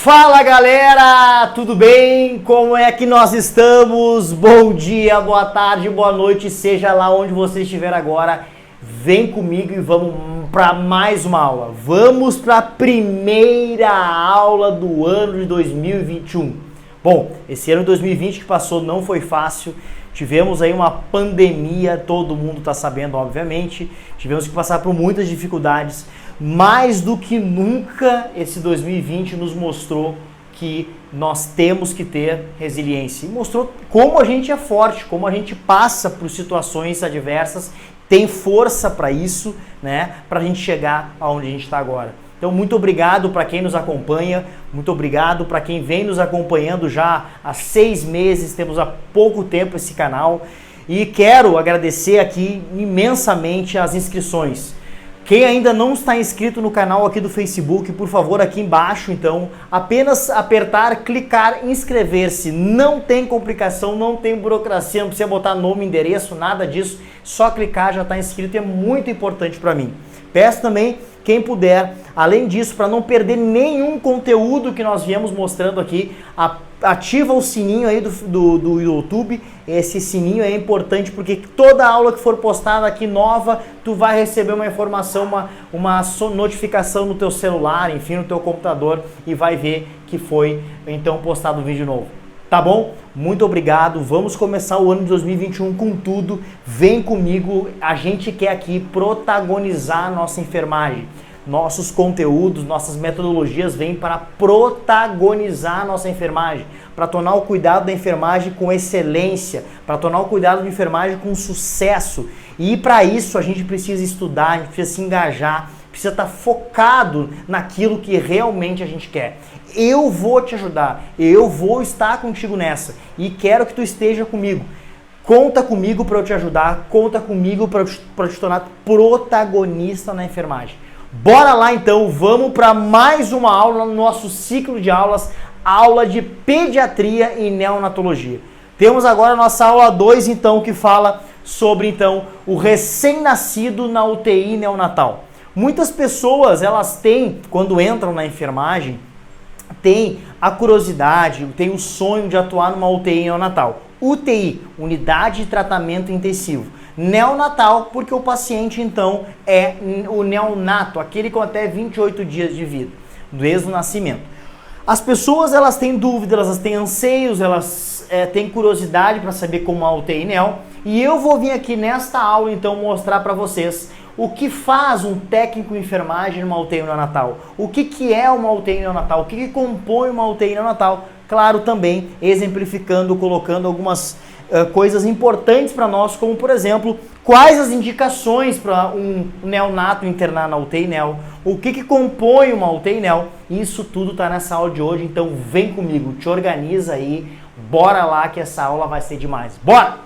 Fala galera, tudo bem? Como é que nós estamos? Bom dia, boa tarde, boa noite, seja lá onde você estiver agora, vem comigo e vamos para mais uma aula. Vamos para a primeira aula do ano de 2021. Bom, esse ano de 2020 que passou não foi fácil, tivemos aí uma pandemia, todo mundo está sabendo, obviamente, tivemos que passar por muitas dificuldades. Mais do que nunca, esse 2020 nos mostrou que nós temos que ter resiliência. E mostrou como a gente é forte, como a gente passa por situações adversas, tem força para isso, né? Para a gente chegar aonde a gente está agora. Então, muito obrigado para quem nos acompanha, muito obrigado para quem vem nos acompanhando já há 6 meses, temos há pouco tempo esse canal. E quero agradecer aqui imensamente as inscrições. Quem ainda não está inscrito no canal aqui do Facebook, por favor, aqui embaixo, então, apenas apertar, clicar, inscrever-se. Não tem complicação, não tem burocracia, não precisa botar nome, endereço, nada disso. Só clicar, já está inscrito e é muito importante para mim. Peço também, quem puder, além disso, para não perder nenhum conteúdo que nós viemos mostrando aqui, ativa o sininho aí do YouTube. Esse sininho é importante porque toda aula que for postada aqui nova, tu vai receber uma informação, uma notificação no teu celular, enfim, no teu computador e vai ver que foi então postado um vídeo novo. Tá bom? Muito obrigado. Vamos começar o ano de 2021 com tudo. Vem comigo. A gente quer aqui protagonizar a nossa enfermagem. Nossos conteúdos, nossas metodologias vêm para protagonizar a nossa enfermagem, para tornar o cuidado da enfermagem com excelência, para tornar o cuidado da enfermagem com sucesso. E para isso a gente precisa estudar, a gente precisa se engajar, precisa estar focado naquilo que realmente a gente quer. Eu vou te ajudar, eu vou estar contigo nessa e quero que tu esteja comigo. Conta comigo para eu te ajudar, conta comigo para te tornar protagonista na enfermagem. Bora lá então, vamos para mais uma aula no nosso ciclo de aulas, aula de pediatria e neonatologia. Temos agora a nossa aula 2 então, que fala sobre então o recém-nascido na UTI neonatal. Muitas pessoas, elas têm, quando entram na enfermagem, tem a curiosidade, tem o sonho de atuar numa UTI neonatal. UTI, Unidade de Tratamento Intensivo. Neonatal, porque o paciente então é o neonato, aquele com até 28 dias de vida, desde o nascimento. As pessoas, elas têm dúvidas, elas têm anseios, elas têm curiosidade para saber como é a UTI neo, e eu vou vir aqui nesta aula então mostrar para vocês o que faz um técnico em enfermagem numa UTI neonatal, o que é uma UTI neonatal, o que compõe uma UTI neonatal, claro, também exemplificando, colocando algumas coisas importantes para nós, como por exemplo, quais as indicações para um neonato internar na UTI neo, o que compõe uma UTI neo, isso tudo está nessa aula de hoje, então vem comigo, te organiza aí, bora lá que essa aula vai ser demais, bora!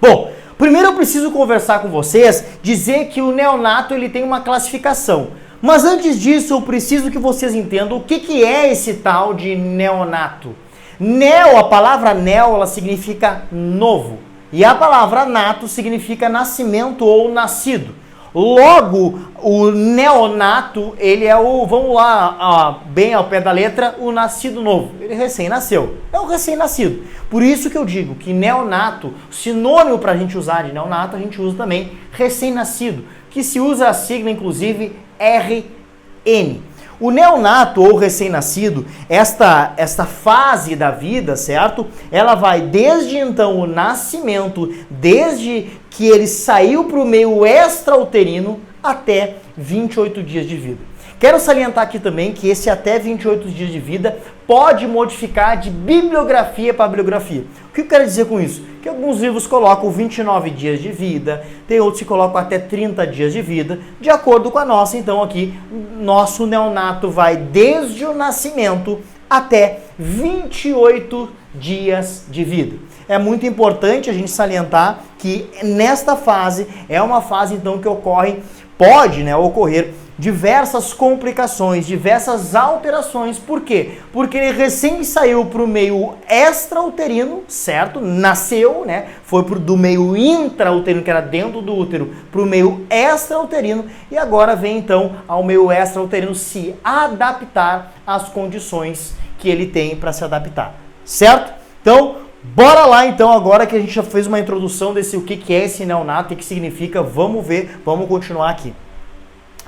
Bom, primeiro eu preciso conversar com vocês, dizer que o neonato ele tem uma classificação, mas antes disso eu preciso que vocês entendam o que é esse tal de neonato. Neo, a palavra neo, ela significa novo. E a palavra nato significa nascimento ou nascido. Logo, o neonato, ele é o, vamos lá, bem ao pé da letra, o nascido novo. Ele recém-nasceu. É o recém-nascido. Por isso que eu digo que neonato, sinônimo para a gente usar de neonato, a gente usa também recém-nascido, que se usa a sigla, inclusive, RN. O neonato ou recém-nascido, esta fase da vida, certo? Ela vai desde então o nascimento, desde que ele saiu para o meio extrauterino até 28 dias de vida. Quero salientar aqui também que esse até 28 dias de vida pode modificar de bibliografia para bibliografia. O que eu quero dizer com isso? Que alguns livros colocam 29 dias de vida, tem outros que colocam até 30 dias de vida, de acordo com a nossa, então aqui, nosso neonato vai desde o nascimento até 28 dias de vida. É muito importante a gente salientar que nesta fase, é uma fase então que ocorre, pode ocorrer diversas complicações, diversas alterações. Por quê? Porque ele recém saiu para o meio extrauterino, certo? Nasceu, né? Foi do meio intrauterino, que era dentro do útero, para o meio extrauterino, e agora vem então ao meio extrauterino se adaptar às condições que ele tem para se adaptar, certo? Então, bora lá então, agora que a gente já fez uma introdução desse o que é esse neonato, o que significa, vamos ver, vamos continuar aqui.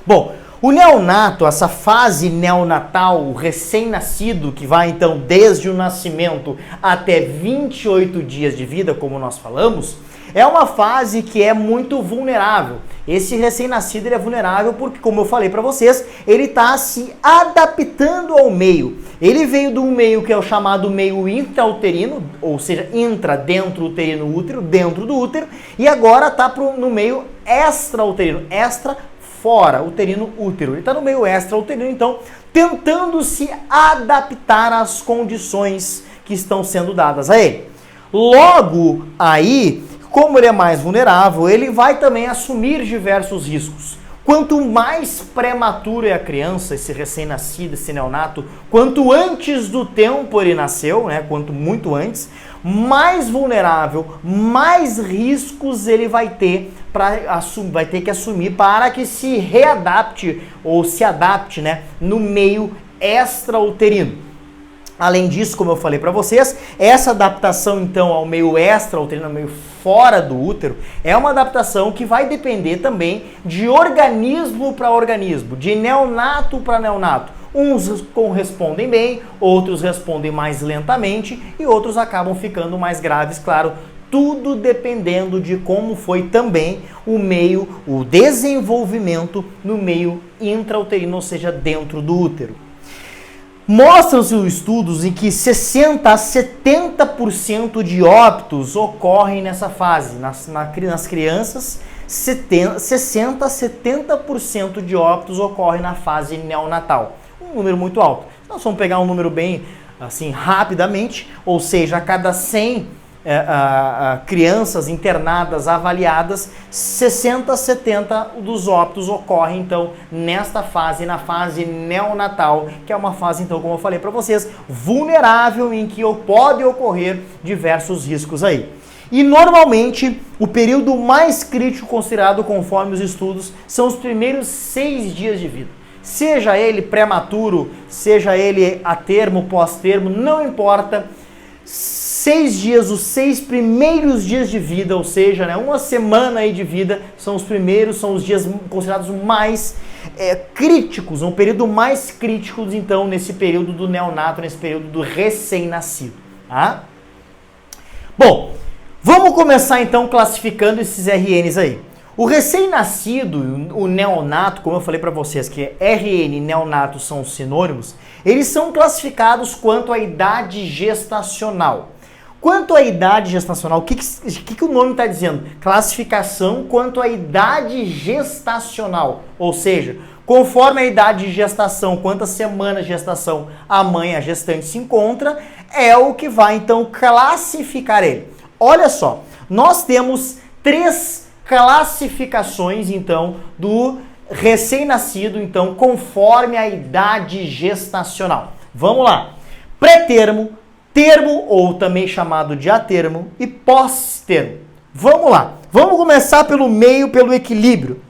Bom, o neonato, essa fase neonatal, o recém-nascido, que vai então desde o nascimento até 28 dias de vida, como nós falamos, é uma fase que é muito vulnerável. Esse recém-nascido ele é vulnerável porque, como eu falei para vocês, ele está se adaptando ao meio. Ele veio de um meio que é o chamado meio intrauterino, ou seja, intra, dentro uterino, útero, dentro do útero, e agora está no meio extrauterino, extra, fora, uterino, útero. Ele está no meio extrauterino, então, tentando se adaptar às condições que estão sendo dadas a ele. Logo aí, como ele é mais vulnerável, ele vai também assumir diversos riscos. Quanto mais prematuro é a criança, esse recém-nascido, esse neonato, quanto antes do tempo ele nasceu, né, quanto muito antes, mais vulnerável, mais riscos ele vai ter que assumir para que se readapte ou se adapte, né, no meio extrauterino. Além disso, como eu falei para vocês, essa adaptação então ao meio extrauterino, ao meio fora do útero, é uma adaptação que vai depender também de organismo para organismo, de neonato para neonato. Uns correspondem bem, outros respondem mais lentamente e outros acabam ficando mais graves, claro, tudo dependendo de como foi também o desenvolvimento no meio intrauterino, ou seja, dentro do útero. Mostram-se estudos em que 60 a 70% de óbitos ocorrem nessa fase. Nas crianças, 60 a 70% de óbitos ocorrem na fase neonatal. Um número muito alto. Nós vamos pegar um número bem assim rapidamente, ou seja, a cada 100 crianças internadas, avaliadas, 60 a 70 dos óbitos ocorrem então nesta fase, na fase neonatal, que é uma fase então, como eu falei para vocês, vulnerável, em que pode ocorrer diversos riscos aí. E normalmente o período mais crítico considerado conforme os estudos são os primeiros 6 dias de vida. Seja ele prematuro, seja ele a termo, pós-termo, não importa. 6 dias, os 6 primeiros dias de vida, ou seja, né, uma semana aí de vida, são os dias considerados mais críticos, um período mais crítico, então, nesse período do neonato, nesse período do recém-nascido. Tá? Bom, vamos começar então classificando esses RNs aí. O recém-nascido, o neonato, como eu falei para vocês, que RN e neonato são sinônimos, eles são classificados quanto à idade gestacional. Quanto à idade gestacional, o que o nome está dizendo? Classificação quanto à idade gestacional, ou seja, conforme a idade de gestação, quantas semanas de gestação a mãe, a gestante se encontra, é o que vai então classificar ele. Olha só, nós temos 3 classificações então do recém-nascido, então conforme a idade gestacional. Vamos lá. Pré-termo, termo ou também chamado de atermo e pós-termo. Vamos lá. Vamos começar pelo meio, pelo equilíbrio.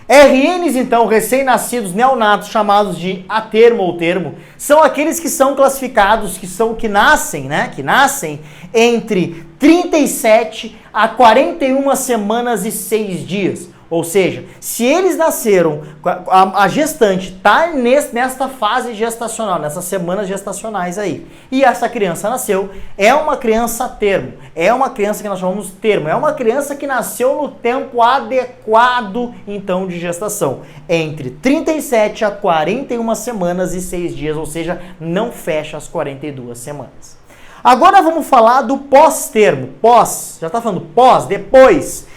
RNs, então, recém-nascidos neonatos, chamados de atermo ou termo, são aqueles que são classificados, que nascem entre 37 a 41 semanas e 6 dias. Ou seja, se eles nasceram, a gestante está nesta fase gestacional, nessas semanas gestacionais aí, e essa criança nasceu, é uma criança termo, é uma criança que nós chamamos termo, é uma criança que nasceu no tempo adequado, então, de gestação, entre 37 a 41 semanas e 6 dias, ou seja, não fecha as 42 semanas. Agora vamos falar do pós-termo, já está falando pós, depois.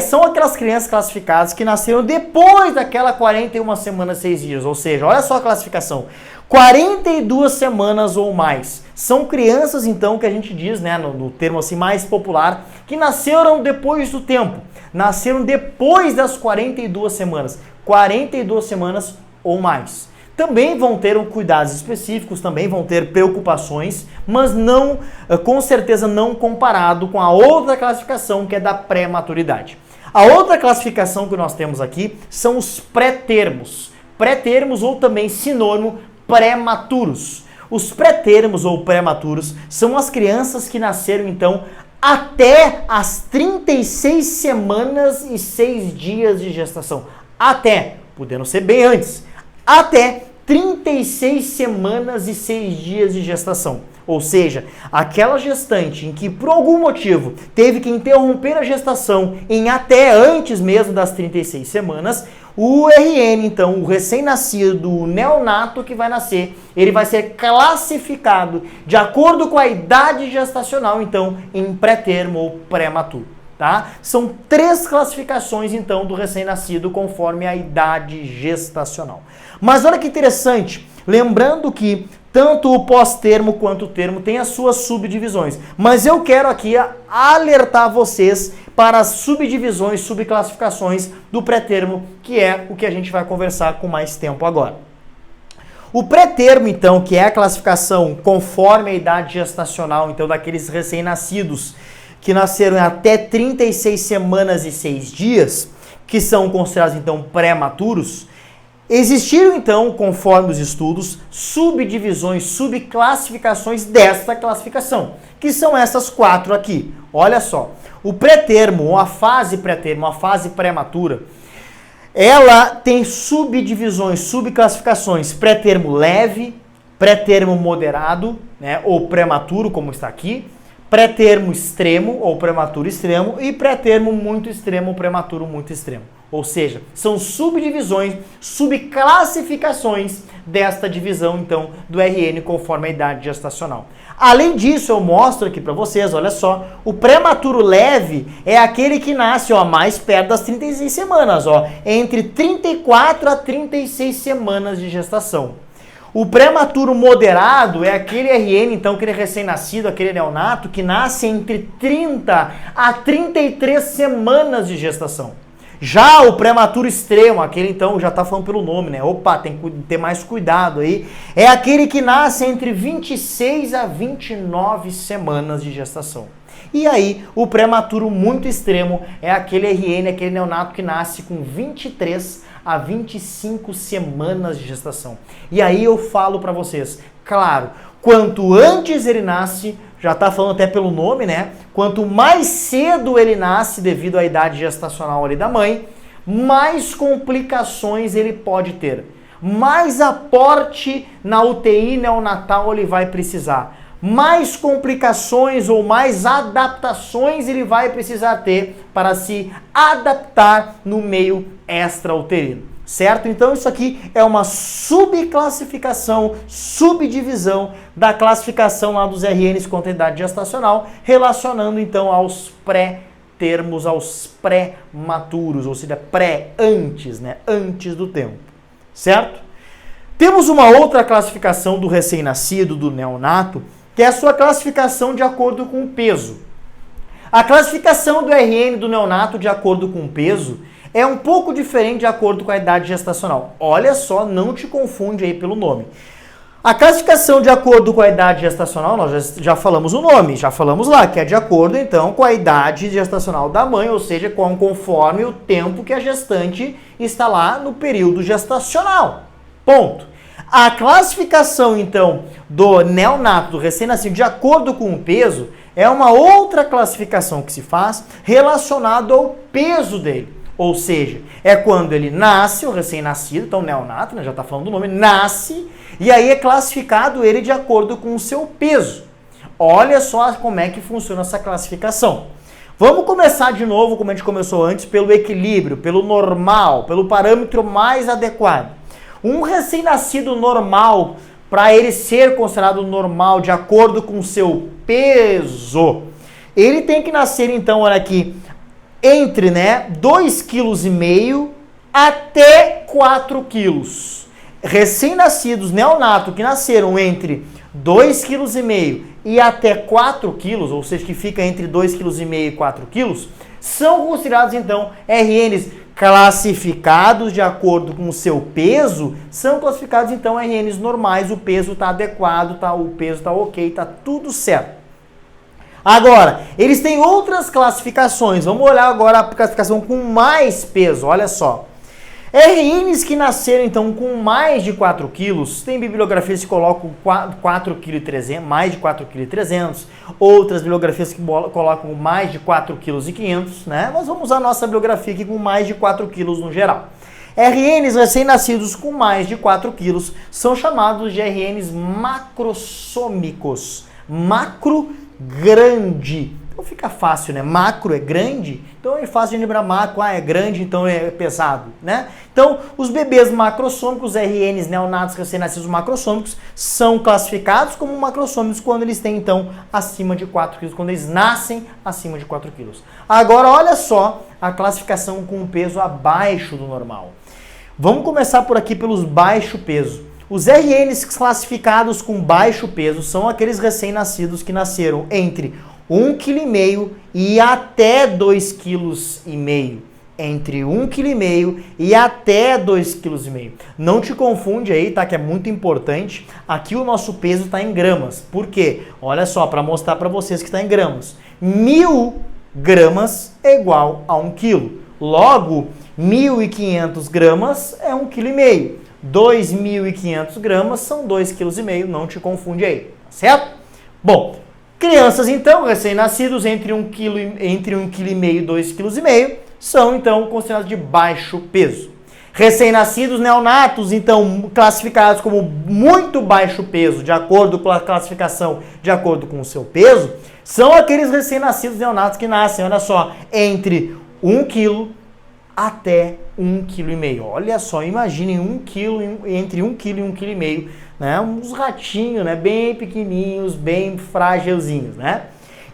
São aquelas crianças classificadas que nasceram depois daquela 41 semanas e 6 dias. Ou seja, olha só a classificação. 42 semanas ou mais. São crianças, então, que a gente diz, né, no termo assim mais popular, que nasceram depois do tempo. nasceram depois das 42 semanas, 42 semanas ou mais. Também vão ter cuidados específicos, também vão ter preocupações, mas não, com certeza não comparado com a outra classificação que é da pré-maturidade. A outra classificação que nós temos aqui são os pré-termos. Pré-termos ou também sinônimo pré-maturos. Os pré-termos ou pré-maturos são as crianças que nasceram então até as 36 semanas e 6 dias de gestação. Até, podendo ser bem antes, até 36 semanas e 6 dias de gestação. Ou seja, aquela gestante em que por algum motivo teve que interromper a gestação em até antes mesmo das 36 semanas, o RN, então, o recém-nascido, o neonato que vai nascer, ele vai ser classificado de acordo com a idade gestacional, então, em pré-termo ou pré-maturo. Tá? São 3 classificações, então, do recém-nascido conforme a idade gestacional. Mas olha que interessante, lembrando que tanto o pós-termo quanto o termo tem as suas subdivisões. Mas eu quero aqui alertar vocês para as subdivisões, subclassificações do pré-termo, que é o que a gente vai conversar com mais tempo agora. O pré-termo, então, que é a classificação conforme a idade gestacional, então, daqueles recém-nascidos que nasceram até 36 semanas e 6 dias, que são considerados, então, pré-maturos, existiram, então, conforme os estudos, subdivisões, subclassificações desta classificação, que são essas 4 aqui. Olha só, o pré-termo, ou a fase pré-termo, a fase pré-matura, ela tem subdivisões, subclassificações, pré-termo leve, pré-termo moderado, né, ou prematuro, como está aqui, pré-termo extremo, ou prematuro extremo, e pré-termo muito extremo, prematuro muito extremo. Ou seja, são subdivisões, subclassificações desta divisão, então, do RN conforme a idade gestacional. Além disso, eu mostro aqui para vocês, olha só, o prematuro leve é aquele que nasce, ó, mais perto das 36 semanas, ó, entre 34 a 36 semanas de gestação. O prematuro moderado é aquele RN, então, aquele recém-nascido, aquele neonato, que nasce entre 30 a 33 semanas de gestação. Já o prematuro extremo, aquele então, já tá falando pelo nome, né? Opa, tem que ter mais cuidado aí. É aquele que nasce entre 26 a 29 semanas de gestação. E aí, o prematuro muito extremo é aquele RN, aquele neonato que nasce com 23 a 25 semanas de gestação. E aí eu falo pra vocês, claro, quanto antes ele nasce, já tá falando até pelo nome, né? Quanto mais cedo ele nasce devido à idade gestacional ali da mãe, mais complicações ele pode ter. Mais aporte na UTI neonatal ele vai precisar. Mais complicações ou mais adaptações ele vai precisar ter para se adaptar no meio extrauterino. Certo? Então isso aqui é uma subclassificação, subdivisão da classificação lá dos RNs contra a idade gestacional, relacionando então aos pré-termos, aos pré-maturos, ou seja, pré-antes, né? Antes do tempo. Certo? Temos uma outra classificação do recém-nascido, do neonato, que é a sua classificação de acordo com o peso. A classificação do RN do neonato de acordo com o peso é um pouco diferente de acordo com a idade gestacional. Olha só, não te confunde aí pelo nome. A classificação de acordo com a idade gestacional, nós já falamos o nome, já falamos lá, que é de acordo então com a idade gestacional da mãe, ou seja, conforme o tempo que a gestante está lá no período gestacional. Ponto. A classificação então do neonato, do recém-nascido, de acordo com o peso, é uma outra classificação que se faz relacionado ao peso dele. Ou seja, é quando ele nasce, o recém-nascido, então neonato, né, já está falando do nome, nasce, e aí é classificado ele de acordo com o seu peso. Olha só como é que funciona essa classificação. Vamos começar de novo, como a gente começou antes, pelo equilíbrio, pelo normal, pelo parâmetro mais adequado. Um recém-nascido normal, para ele ser considerado normal de acordo com o seu peso, ele tem que nascer, então, olha aqui, entre 2,5 kg até 4 kg. recém-nascidos neonato que nasceram entre 2,5 kg e até 4 kg, ou seja, que fica entre 2,5 kg e 4 kg, são considerados então RNs classificados de acordo com o seu peso, são classificados então RNs normais, o peso está adequado, o peso está ok, está tudo certo. Agora, eles têm outras classificações, vamos olhar agora a classificação com mais peso, olha só. RNs que nasceram então com mais de 4 quilos, tem bibliografias que colocam 4,3 kg, mais de 4,3 kg, outras bibliografias que colocam mais de 4,5 kg, né? Mas vamos usar a nossa bibliografia aqui com mais de 4 kg no geral. RNs recém-nascidos com mais de 4 kg são chamados de RNs macrossômicos. Macro grande. Então fica fácil, né? Macro é grande, então é fácil de lembrar macro, é grande, então é pesado, né? Então, os bebês macrossômicos, RNs neonatos recém-nascidos macrossômicos, são classificados como macrossômicos quando eles têm, então, acima de 4 kg, quando eles nascem acima de 4 kg. Agora, olha só a classificação com um peso abaixo do normal. Vamos começar por aqui pelos baixo peso. Os RNs classificados com baixo peso são aqueles recém-nascidos que nasceram entre 1,5 kg e até 2,5 kg. Entre 1,5 kg e até 2,5 kg. Não te confunde aí, tá? Que é muito importante. Aqui o nosso peso está em gramas. Por quê? Olha só, para mostrar para vocês que está em gramas. 1.000 gramas é igual a 1 kg. Logo, 1.500 gramas é 1,5 kg. 2.500 gramas são 2,5 kg. Não te confunde aí, certo? Bom, crianças, então, recém-nascidos entre 1,5 kg e 2,5 kg, são, então, considerados de baixo peso. Recém-nascidos neonatos, então, classificados como muito baixo peso, de acordo com a classificação, de acordo com o seu peso, são aqueles recém-nascidos neonatos que nascem, olha só, entre 1 kg até 1,5 kg. Olha só, imaginem 1 kg, entre 1 kg e 1,5 kg, né? Uns ratinhos, né? Bem pequenininhos, bem frágilzinhos, né?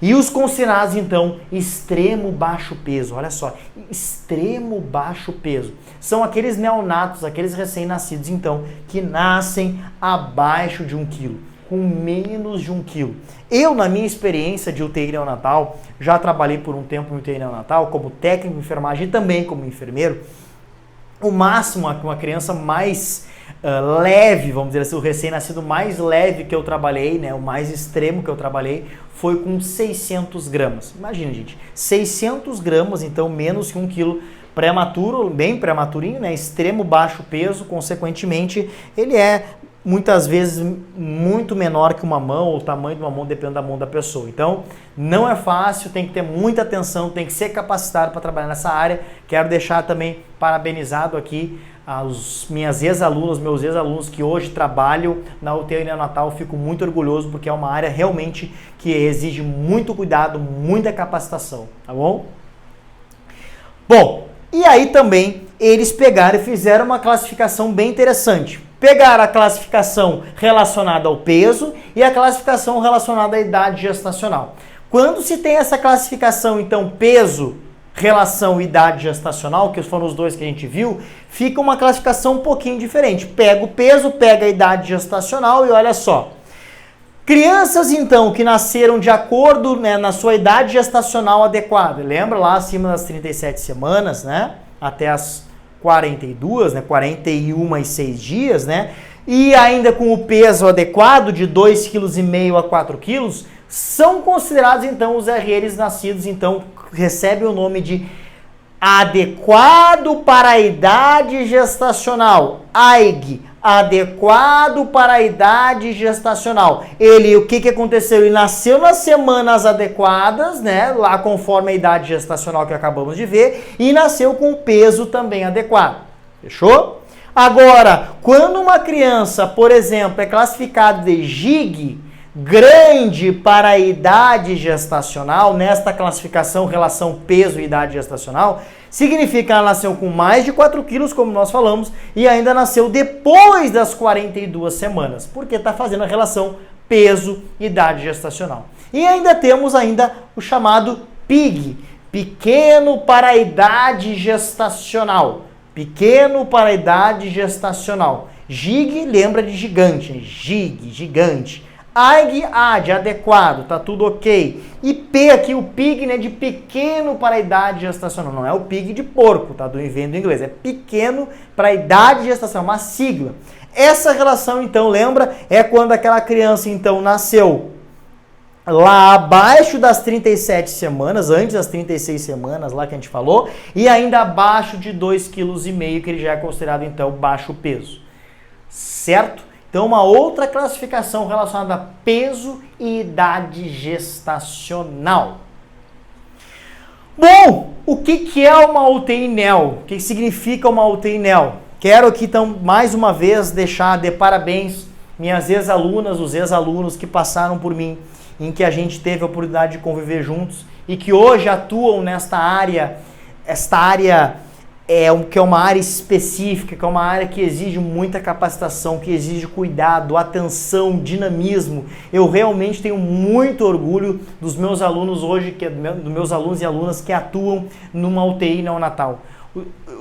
E os considerados, então, extremo baixo peso. Olha só, extremo baixo peso. São aqueles neonatos, aqueles recém-nascidos, então, que nascem abaixo de 1 kg, com menos de 1 kg. Eu, na minha experiência de UTI neonatal, já trabalhei por um tempo em UTI neonatal, como técnico de enfermagem e também como enfermeiro. O máximo, uma criança mais leve, vamos dizer assim, o recém-nascido mais leve que eu trabalhei, né, o mais extremo que eu trabalhei, foi com 600 gramas. Imagina, gente, 600 gramas, então menos que 1 kg, prematuro, bem prematurinho, né, extremo baixo peso, consequentemente, ele é muitas vezes muito menor que uma mão, ou o tamanho de uma mão, dependendo da mão da pessoa. Então, não é fácil, tem que ter muita atenção, tem que ser capacitado para trabalhar nessa área. Quero deixar também parabenizado aqui aos meus ex-alunos que hoje trabalham na UTI neonatal. Fico muito orgulhoso porque é uma área realmente que exige muito cuidado, muita capacitação, tá bom? Bom, e aí também eles pegaram e fizeram uma classificação bem interessante. Pegaram a classificação relacionada ao peso e a classificação relacionada à idade gestacional. Quando se tem essa classificação, então, peso, relação e idade gestacional, que foram os dois que a gente viu, fica uma classificação um pouquinho diferente. Pega o peso, pega a idade gestacional e olha só. Crianças, então, que nasceram de acordo, né, na sua idade gestacional adequada. Lembra lá acima das 37 semanas, né? Até as 42, né? 41 e 6 dias, né? E ainda com o peso adequado de 2,5 kg a 4 kg, são considerados, então, os RNs nascidos, então, recebem o nome de adequado para a idade gestacional, AIG, adequado para a idade gestacional. Ele, o que aconteceu? Ele nasceu nas semanas adequadas, né, lá conforme a idade gestacional que acabamos de ver, e nasceu com o peso também adequado. Fechou? Agora, quando uma criança, por exemplo, é classificada de GIG, grande para a idade gestacional, nesta classificação, relação peso e idade gestacional, significa que ela nasceu com mais de 4 quilos, como nós falamos, e ainda nasceu depois das 42 semanas, porque está fazendo a relação peso e idade gestacional. E ainda temos o chamado PIG, pequeno para a idade gestacional. Pequeno para a idade gestacional. Gig, lembra de gigante, gig, gigante. AIG, de adequado, tá tudo ok. E P aqui, o PIG, né, de pequeno para a idade gestacional. Não é o PIG de porco, tá? Do invento do inglês. É pequeno para a idade gestacional, uma sigla. Essa relação, então, lembra? É quando aquela criança, então, nasceu lá abaixo das 37 semanas, antes das 36 semanas lá que a gente falou, e ainda abaixo de 2,5 kg, que ele já é considerado, então, baixo peso. Certo? Então, uma outra classificação relacionada a peso e idade gestacional. Bom, o que é uma UTI NEL? O que significa uma UTI NEL? Quero aqui, então, mais uma vez, deixar de parabéns minhas ex-alunas, os ex-alunos que passaram por mim, em que a gente teve a oportunidade de conviver juntos e que hoje atuam nesta área. Esta área que é uma área específica, que é uma área que exige muita capacitação, que exige cuidado, atenção, dinamismo. Eu realmente tenho muito orgulho dos meus alunos hoje, dos meus alunos e alunas que atuam numa UTI neonatal.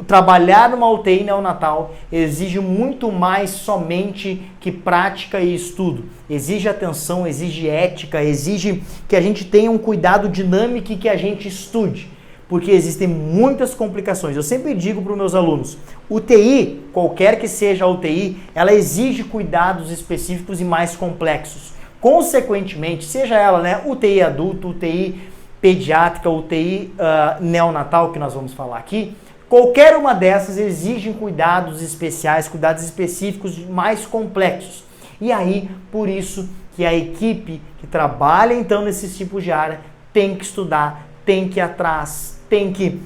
Trabalhar numa UTI neonatal exige muito mais somente que prática e estudo. Exige atenção, exige ética, exige que a gente tenha um cuidado dinâmico e que a gente estude. Porque existem muitas complicações. Eu sempre digo para os meus alunos, UTI, qualquer que seja a UTI, ela exige cuidados específicos e mais complexos. Consequentemente, seja ela, né, UTI adulto, UTI pediátrica, UTI neonatal, que nós vamos falar aqui, qualquer uma dessas exige cuidados especiais, cuidados específicos mais complexos. E aí, por isso que a equipe que trabalha então nesses tipos de área tem que estudar, tem que ir atrás, tem que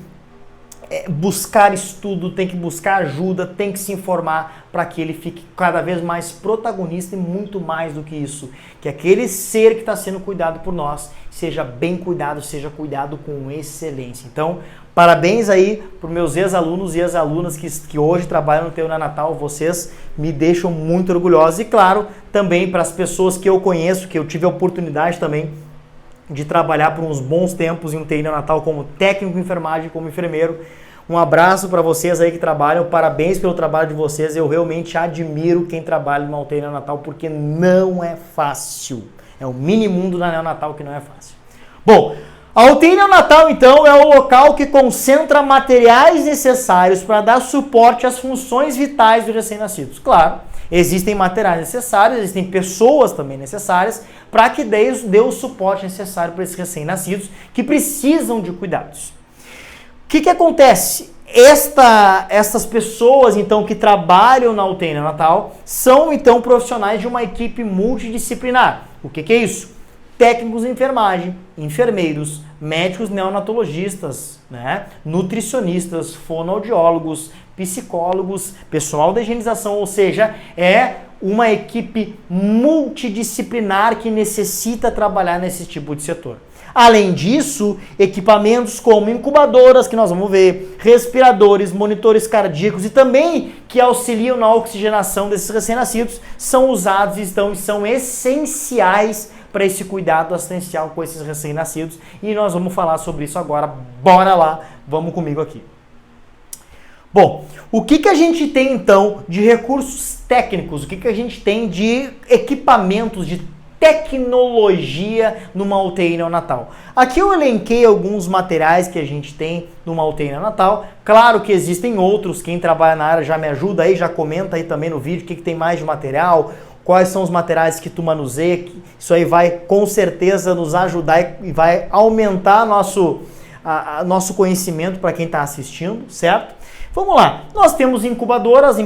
buscar estudo, tem que buscar ajuda, tem que se informar para que ele fique cada vez mais protagonista e muito mais do que isso. Que aquele ser que está sendo cuidado por nós seja bem cuidado, seja cuidado com excelência. Então, parabéns aí para os meus ex-alunos e ex-alunas que hoje trabalham no TU Neonatal. Vocês me deixam muito orgulhosos. E claro, também para as pessoas que eu conheço, que eu tive a oportunidade também de trabalhar por uns bons tempos em um UTI neonatal como técnico de enfermagem, como enfermeiro. Um abraço para vocês aí que trabalham, parabéns pelo trabalho de vocês. Eu realmente admiro quem trabalha numa UTI neonatal porque não é fácil. É o mini mundo da neonatal que não é fácil. Bom, a UTI neonatal então é o local que concentra materiais necessários para dar suporte às funções vitais dos recém-nascidos. Claro, existem materiais necessários, existem pessoas também necessárias para que dê o suporte necessário para esses recém-nascidos que precisam de cuidados. O que acontece? Essas pessoas então que trabalham na UTI neonatal são então profissionais de uma equipe multidisciplinar. O que é isso? Técnicos de enfermagem, enfermeiros, médicos neonatologistas, né? Nutricionistas, fonoaudiólogos, psicólogos, pessoal da higienização, ou seja, é uma equipe multidisciplinar que necessita trabalhar nesse tipo de setor. Além disso, equipamentos como incubadoras, que nós vamos ver, respiradores, monitores cardíacos e também que auxiliam na oxigenação desses recém-nascidos são usados e são essenciais para esse cuidado assistencial com esses recém-nascidos. E nós vamos falar sobre isso agora. Bora lá, vamos comigo aqui. Bom, o que a gente tem então de recursos técnicos? O que a gente tem de equipamentos, de tecnologia numa UTI neonatal? Aqui eu elenquei alguns materiais que a gente tem numa UTI neonatal. Claro que existem outros, quem trabalha na área já me ajuda aí, já comenta aí também no vídeo o que tem mais de material, quais são os materiais que tu manuseia. Isso aí vai com certeza nos ajudar e vai aumentar nosso conhecimento para quem está assistindo, certo? Vamos lá, nós temos incubadoras,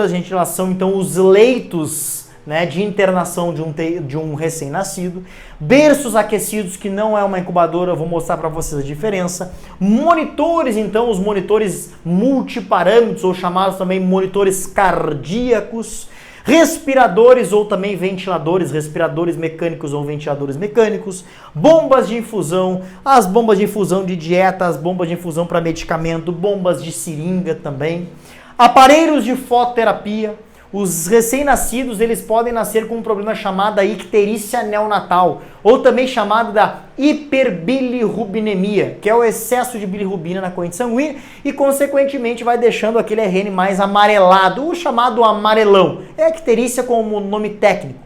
gente, elas são então os leitos, né, de internação de um recém-nascido, berços aquecidos, que não é uma incubadora, eu vou mostrar para vocês a diferença, monitores, então os monitores multiparâmetros, ou chamados também monitores cardíacos, respiradores ou também ventiladores, respiradores mecânicos ou ventiladores mecânicos, bombas de infusão, as bombas de infusão de dieta, as bombas de infusão para medicamento, bombas de seringa também, aparelhos de fototerapia, Os recém-nascidos, eles podem nascer com um problema chamado icterícia neonatal, ou também chamado da hiperbilirrubinemia, que é o excesso de bilirrubina na corrente sanguínea e, consequentemente, vai deixando aquele RN mais amarelado, o chamado amarelão. É a icterícia como nome técnico.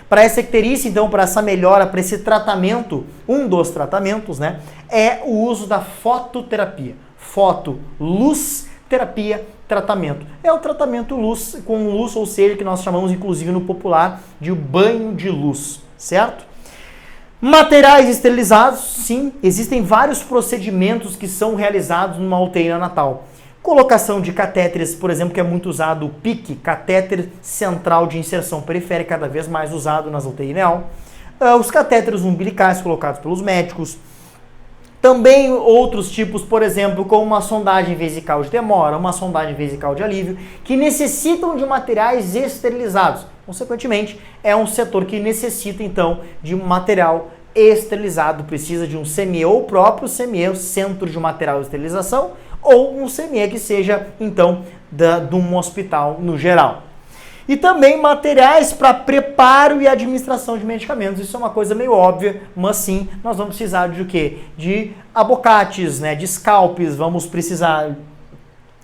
Para essa icterícia, então, para essa melhora, para esse tratamento, um dos tratamentos, né, é o uso da fototerapia. Luz, terapia, tratamento. É o tratamento luz, com luz, ou seja, que nós chamamos, inclusive, no popular, de banho de luz, certo? Materiais esterilizados, sim, existem vários procedimentos que são realizados numa UTI neonatal. Colocação de catéteres, por exemplo, que é muito usado, o PIC, catéter central de inserção periférica, cada vez mais usado nas UTI neo. Os catéteres umbilicais colocados pelos médicos. Também outros tipos, por exemplo, como uma sondagem vesical de demora, uma sondagem vesical de alívio, que necessitam de materiais esterilizados. Consequentemente, é um setor que necessita, então, de um material esterilizado. Precisa de um CME ou próprio CME, o Centro de Material de Esterilização, ou um CME que seja, então, de um hospital no geral. E também materiais para preparo e administração de medicamentos. Isso é uma coisa meio óbvia, mas sim, nós vamos precisar de o quê? De abocates, né? De scalpes, vamos precisar...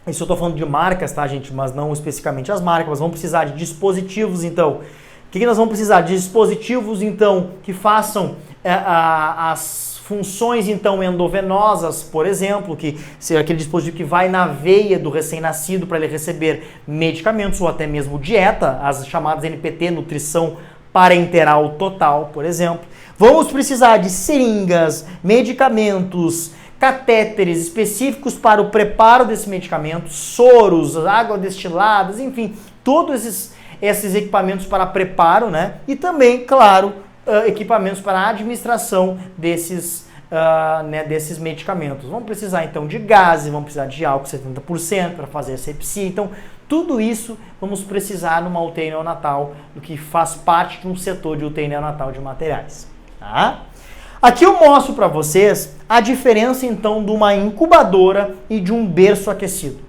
Isso eu estou falando de marcas, tá, gente? Mas não especificamente as marcas, mas vamos precisar de dispositivos, então. O que nós vamos precisar? De dispositivos, então, que façam as funções, então, endovenosas, por exemplo, que seja aquele dispositivo que vai na veia do recém-nascido para ele receber medicamentos ou até mesmo dieta, as chamadas NPT, nutrição parenteral total, por exemplo. Vamos precisar de seringas, medicamentos, catéteres específicos para o preparo desse medicamento, soros, água destiladas, enfim, todos esses equipamentos para preparo, né? E também, claro, equipamentos para a administração desses medicamentos. Vamos precisar então de gases, vamos precisar de álcool 70% para fazer asepsia. Então, tudo isso vamos precisar numa UTI neonatal, do que faz parte de um setor de UTI neonatal de materiais. Tá? Aqui eu mostro para vocês a diferença então de uma incubadora e de um berço aquecido.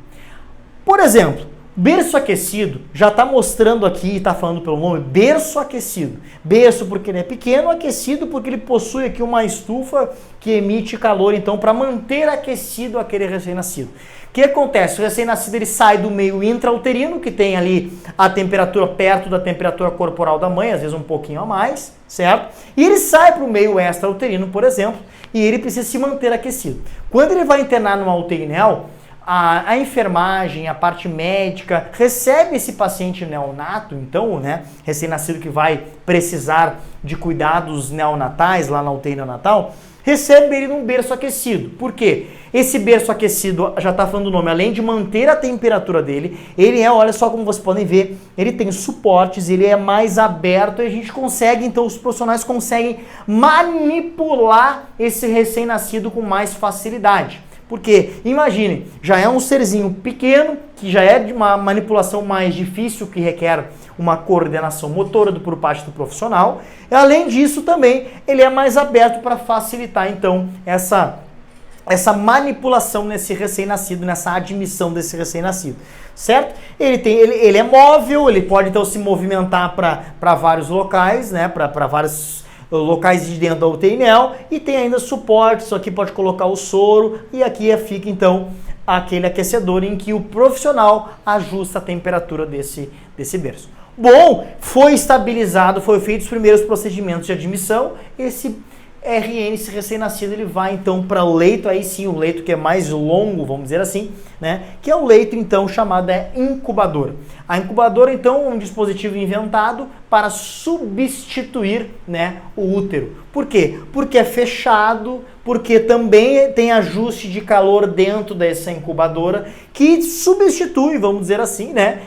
Por exemplo, berço aquecido, já está mostrando aqui, está falando pelo nome, berço aquecido. Berço porque ele é pequeno, aquecido porque ele possui aqui uma estufa que emite calor, então, para manter aquecido aquele recém-nascido. O que acontece? O recém-nascido ele sai do meio intrauterino, que tem ali a temperatura perto da temperatura corporal da mãe, às vezes um pouquinho a mais, certo? E ele sai para o meio extrauterino, por exemplo, e ele precisa se manter aquecido. Quando ele vai internar numa UTI neo, a enfermagem, a parte médica, recebe esse paciente neonato, então, né, recém-nascido que vai precisar de cuidados neonatais lá na UTI neonatal, recebe ele num berço aquecido. Por quê? Esse berço aquecido, já está falando o nome, além de manter a temperatura dele, ele é, olha só como vocês podem ver, ele tem suportes, ele é mais aberto e a gente consegue, então os profissionais conseguem manipular esse recém-nascido com mais facilidade. Porque, imagine, já é um serzinho pequeno, que já é de uma manipulação mais difícil, que requer uma coordenação motora por parte do profissional. E, além disso, também, ele é mais aberto para facilitar, então, essa manipulação nesse recém-nascido, nessa admissão desse recém-nascido, certo? Ele é móvel, ele pode, então, se movimentar para vários locais, né, para vários locais de dentro da UTI neo, e tem ainda suporte, isso aqui pode colocar o soro, e aqui fica então aquele aquecedor em que o profissional ajusta a temperatura desse berço. Bom, foi estabilizado, foi feito os primeiros procedimentos de admissão, esse RN, esse recém-nascido, ele vai então para o leito, aí sim o leito que é mais longo, vamos dizer assim, né? Que é o leito então chamado incubadora. A incubadora então é um dispositivo inventado para substituir, né, o útero. Por quê? Porque é fechado, porque também tem ajuste de calor dentro dessa incubadora que substitui, vamos dizer assim, né,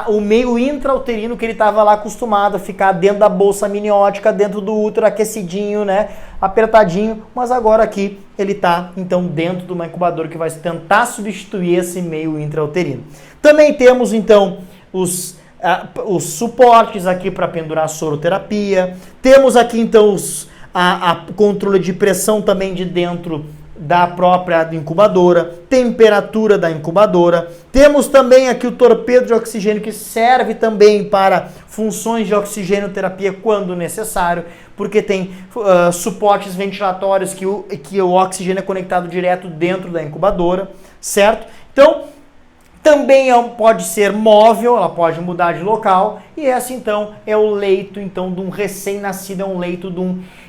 o meio intrauterino que ele estava lá acostumado a ficar dentro da bolsa amniótica, dentro do útero, aquecidinho, né, apertadinho, mas agora aqui ele está então dentro de uma incubadora que vai tentar substituir esse meio intrauterino. Também temos então os suportes aqui para pendurar a soroterapia, temos aqui então a controle de pressão também de dentro da própria incubadora, temperatura da incubadora. Temos também aqui o torpedo de oxigênio, que serve também para funções de oxigenoterapia quando necessário, porque tem suportes ventilatórios que o oxigênio é conectado direto dentro da incubadora, certo? Então, também pode ser móvel, ela pode mudar de local, e essa então é o leito então de um recém-nascido, é um leito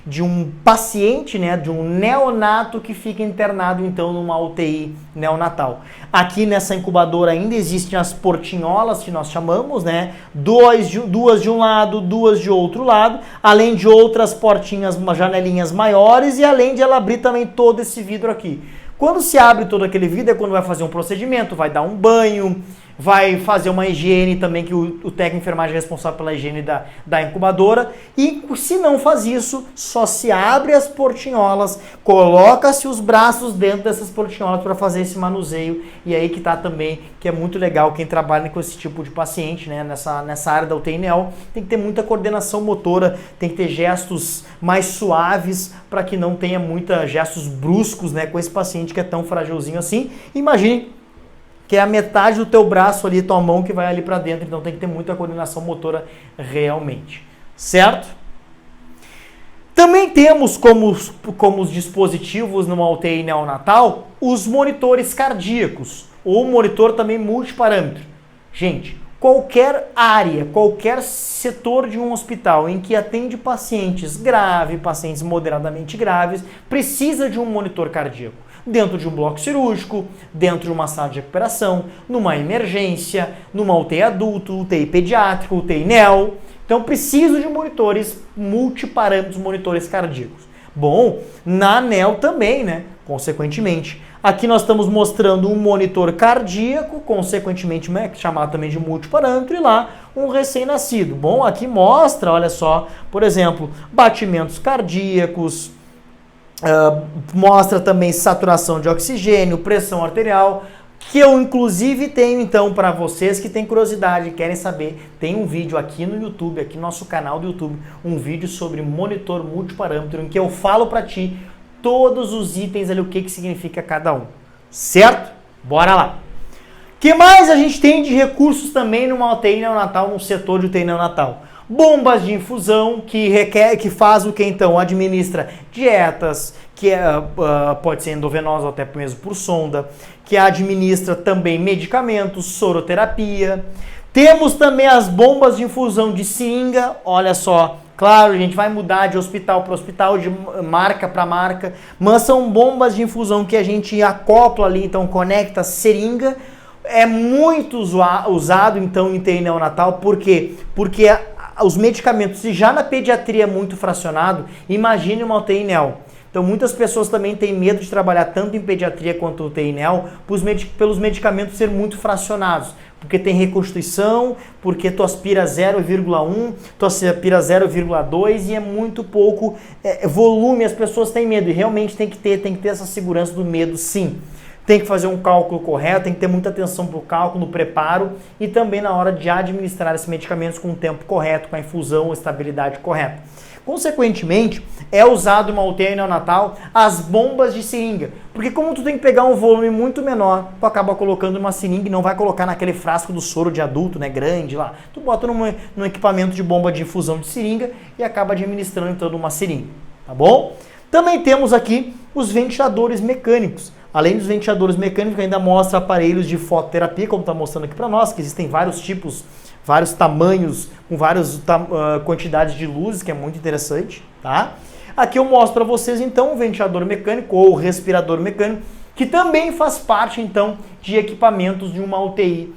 de um paciente, né, de um neonato que fica internado então numa UTI neonatal. Aqui nessa incubadora ainda existem as portinholas que nós chamamos, né, duas de um lado, duas de outro lado, além de outras portinhas, janelinhas maiores, e além de ela abrir também todo esse vidro aqui. Quando se abre todo aquele vidro é quando vai fazer um procedimento, vai dar um banho, vai fazer uma higiene também, que o técnico de enfermagem é responsável pela higiene da incubadora. E se não faz isso, só se abre as portinholas, coloca-se os braços dentro dessas portinholas para fazer esse manuseio. E aí que tá também, que é muito legal quem trabalha com esse tipo de paciente, né? Nessa área da UTI neo, tem que ter muita coordenação motora, tem que ter gestos mais suaves para que não tenha gestos bruscos, né, com esse paciente que é tão fragilzinho assim. Imagine que é a metade do teu braço ali, tua mão que vai ali para dentro, então tem que ter muita coordenação motora realmente, certo? Também temos como os dispositivos numa UTI neonatal os monitores cardíacos, ou monitor também multiparâmetro. Gente, qualquer área, qualquer setor de um hospital em que atende pacientes graves, pacientes moderadamente graves, precisa de um monitor cardíaco. Dentro de um bloco cirúrgico, dentro de uma sala de recuperação, numa emergência, numa UTI adulto, UTI pediátrico, UTI neo. Então preciso de monitores multiparâmetros, monitores cardíacos. Bom, na neo também, né? Consequentemente. Aqui nós estamos mostrando um monitor cardíaco, consequentemente chamado também de multiparâmetro, e lá um recém-nascido. Bom, aqui mostra, olha só, por exemplo, batimentos cardíacos, mostra também saturação de oxigênio, pressão arterial, que eu inclusive tenho então para vocês que têm curiosidade e querem saber, tem um vídeo aqui no YouTube, aqui no nosso canal do YouTube, um vídeo sobre monitor multiparâmetro, em que eu falo para ti todos os itens ali, o que significa cada um, certo? Bora lá! O que mais a gente tem de recursos também numa UTI neonatal, no setor de UTI neonatal? Bombas de infusão, que faz o que então? Administra dietas, que pode ser endovenosa ou até mesmo por sonda, que administra também medicamentos, soroterapia. Temos também as bombas de infusão de seringa, olha só, claro, a gente vai mudar de hospital para hospital, de marca para marca, mas são bombas de infusão que a gente acopla ali, então conecta a seringa. É muito usado então em UTI neonatal, por quê? Porque os medicamentos, se já na pediatria é muito fracionado, imagine uma UTI neo. Então muitas pessoas também têm medo de trabalhar tanto em pediatria quanto UTI neo pelos medicamentos serem muito fracionados. Porque tem reconstituição, porque tu aspira 0,1, tu aspira 0,2 e é muito pouco volume, as pessoas têm medo. E realmente tem que ter essa segurança do medo, sim. Tem que fazer um cálculo correto, tem que ter muita atenção para o cálculo, no preparo e também na hora de administrar esses medicamentos com o tempo correto, com a infusão, a estabilidade correta. Consequentemente, é usado uma UTI neonatal as bombas de seringa, porque como tu tem que pegar um volume muito menor, tu acaba colocando uma seringa e não vai colocar naquele frasco do soro de adulto, né, grande lá. Tu bota num equipamento de bomba de infusão de seringa e acaba administrando então uma seringa, tá bom? Também temos aqui os ventiladores mecânicos. Além dos ventiladores mecânicos, ainda mostra aparelhos de fototerapia, como está mostrando aqui para nós, que existem vários tipos, vários tamanhos, com várias quantidades de luzes, que é muito interessante, tá? Aqui eu mostro para vocês, então, o ventilador mecânico ou respirador mecânico, que também faz parte, então, de equipamentos de uma UTI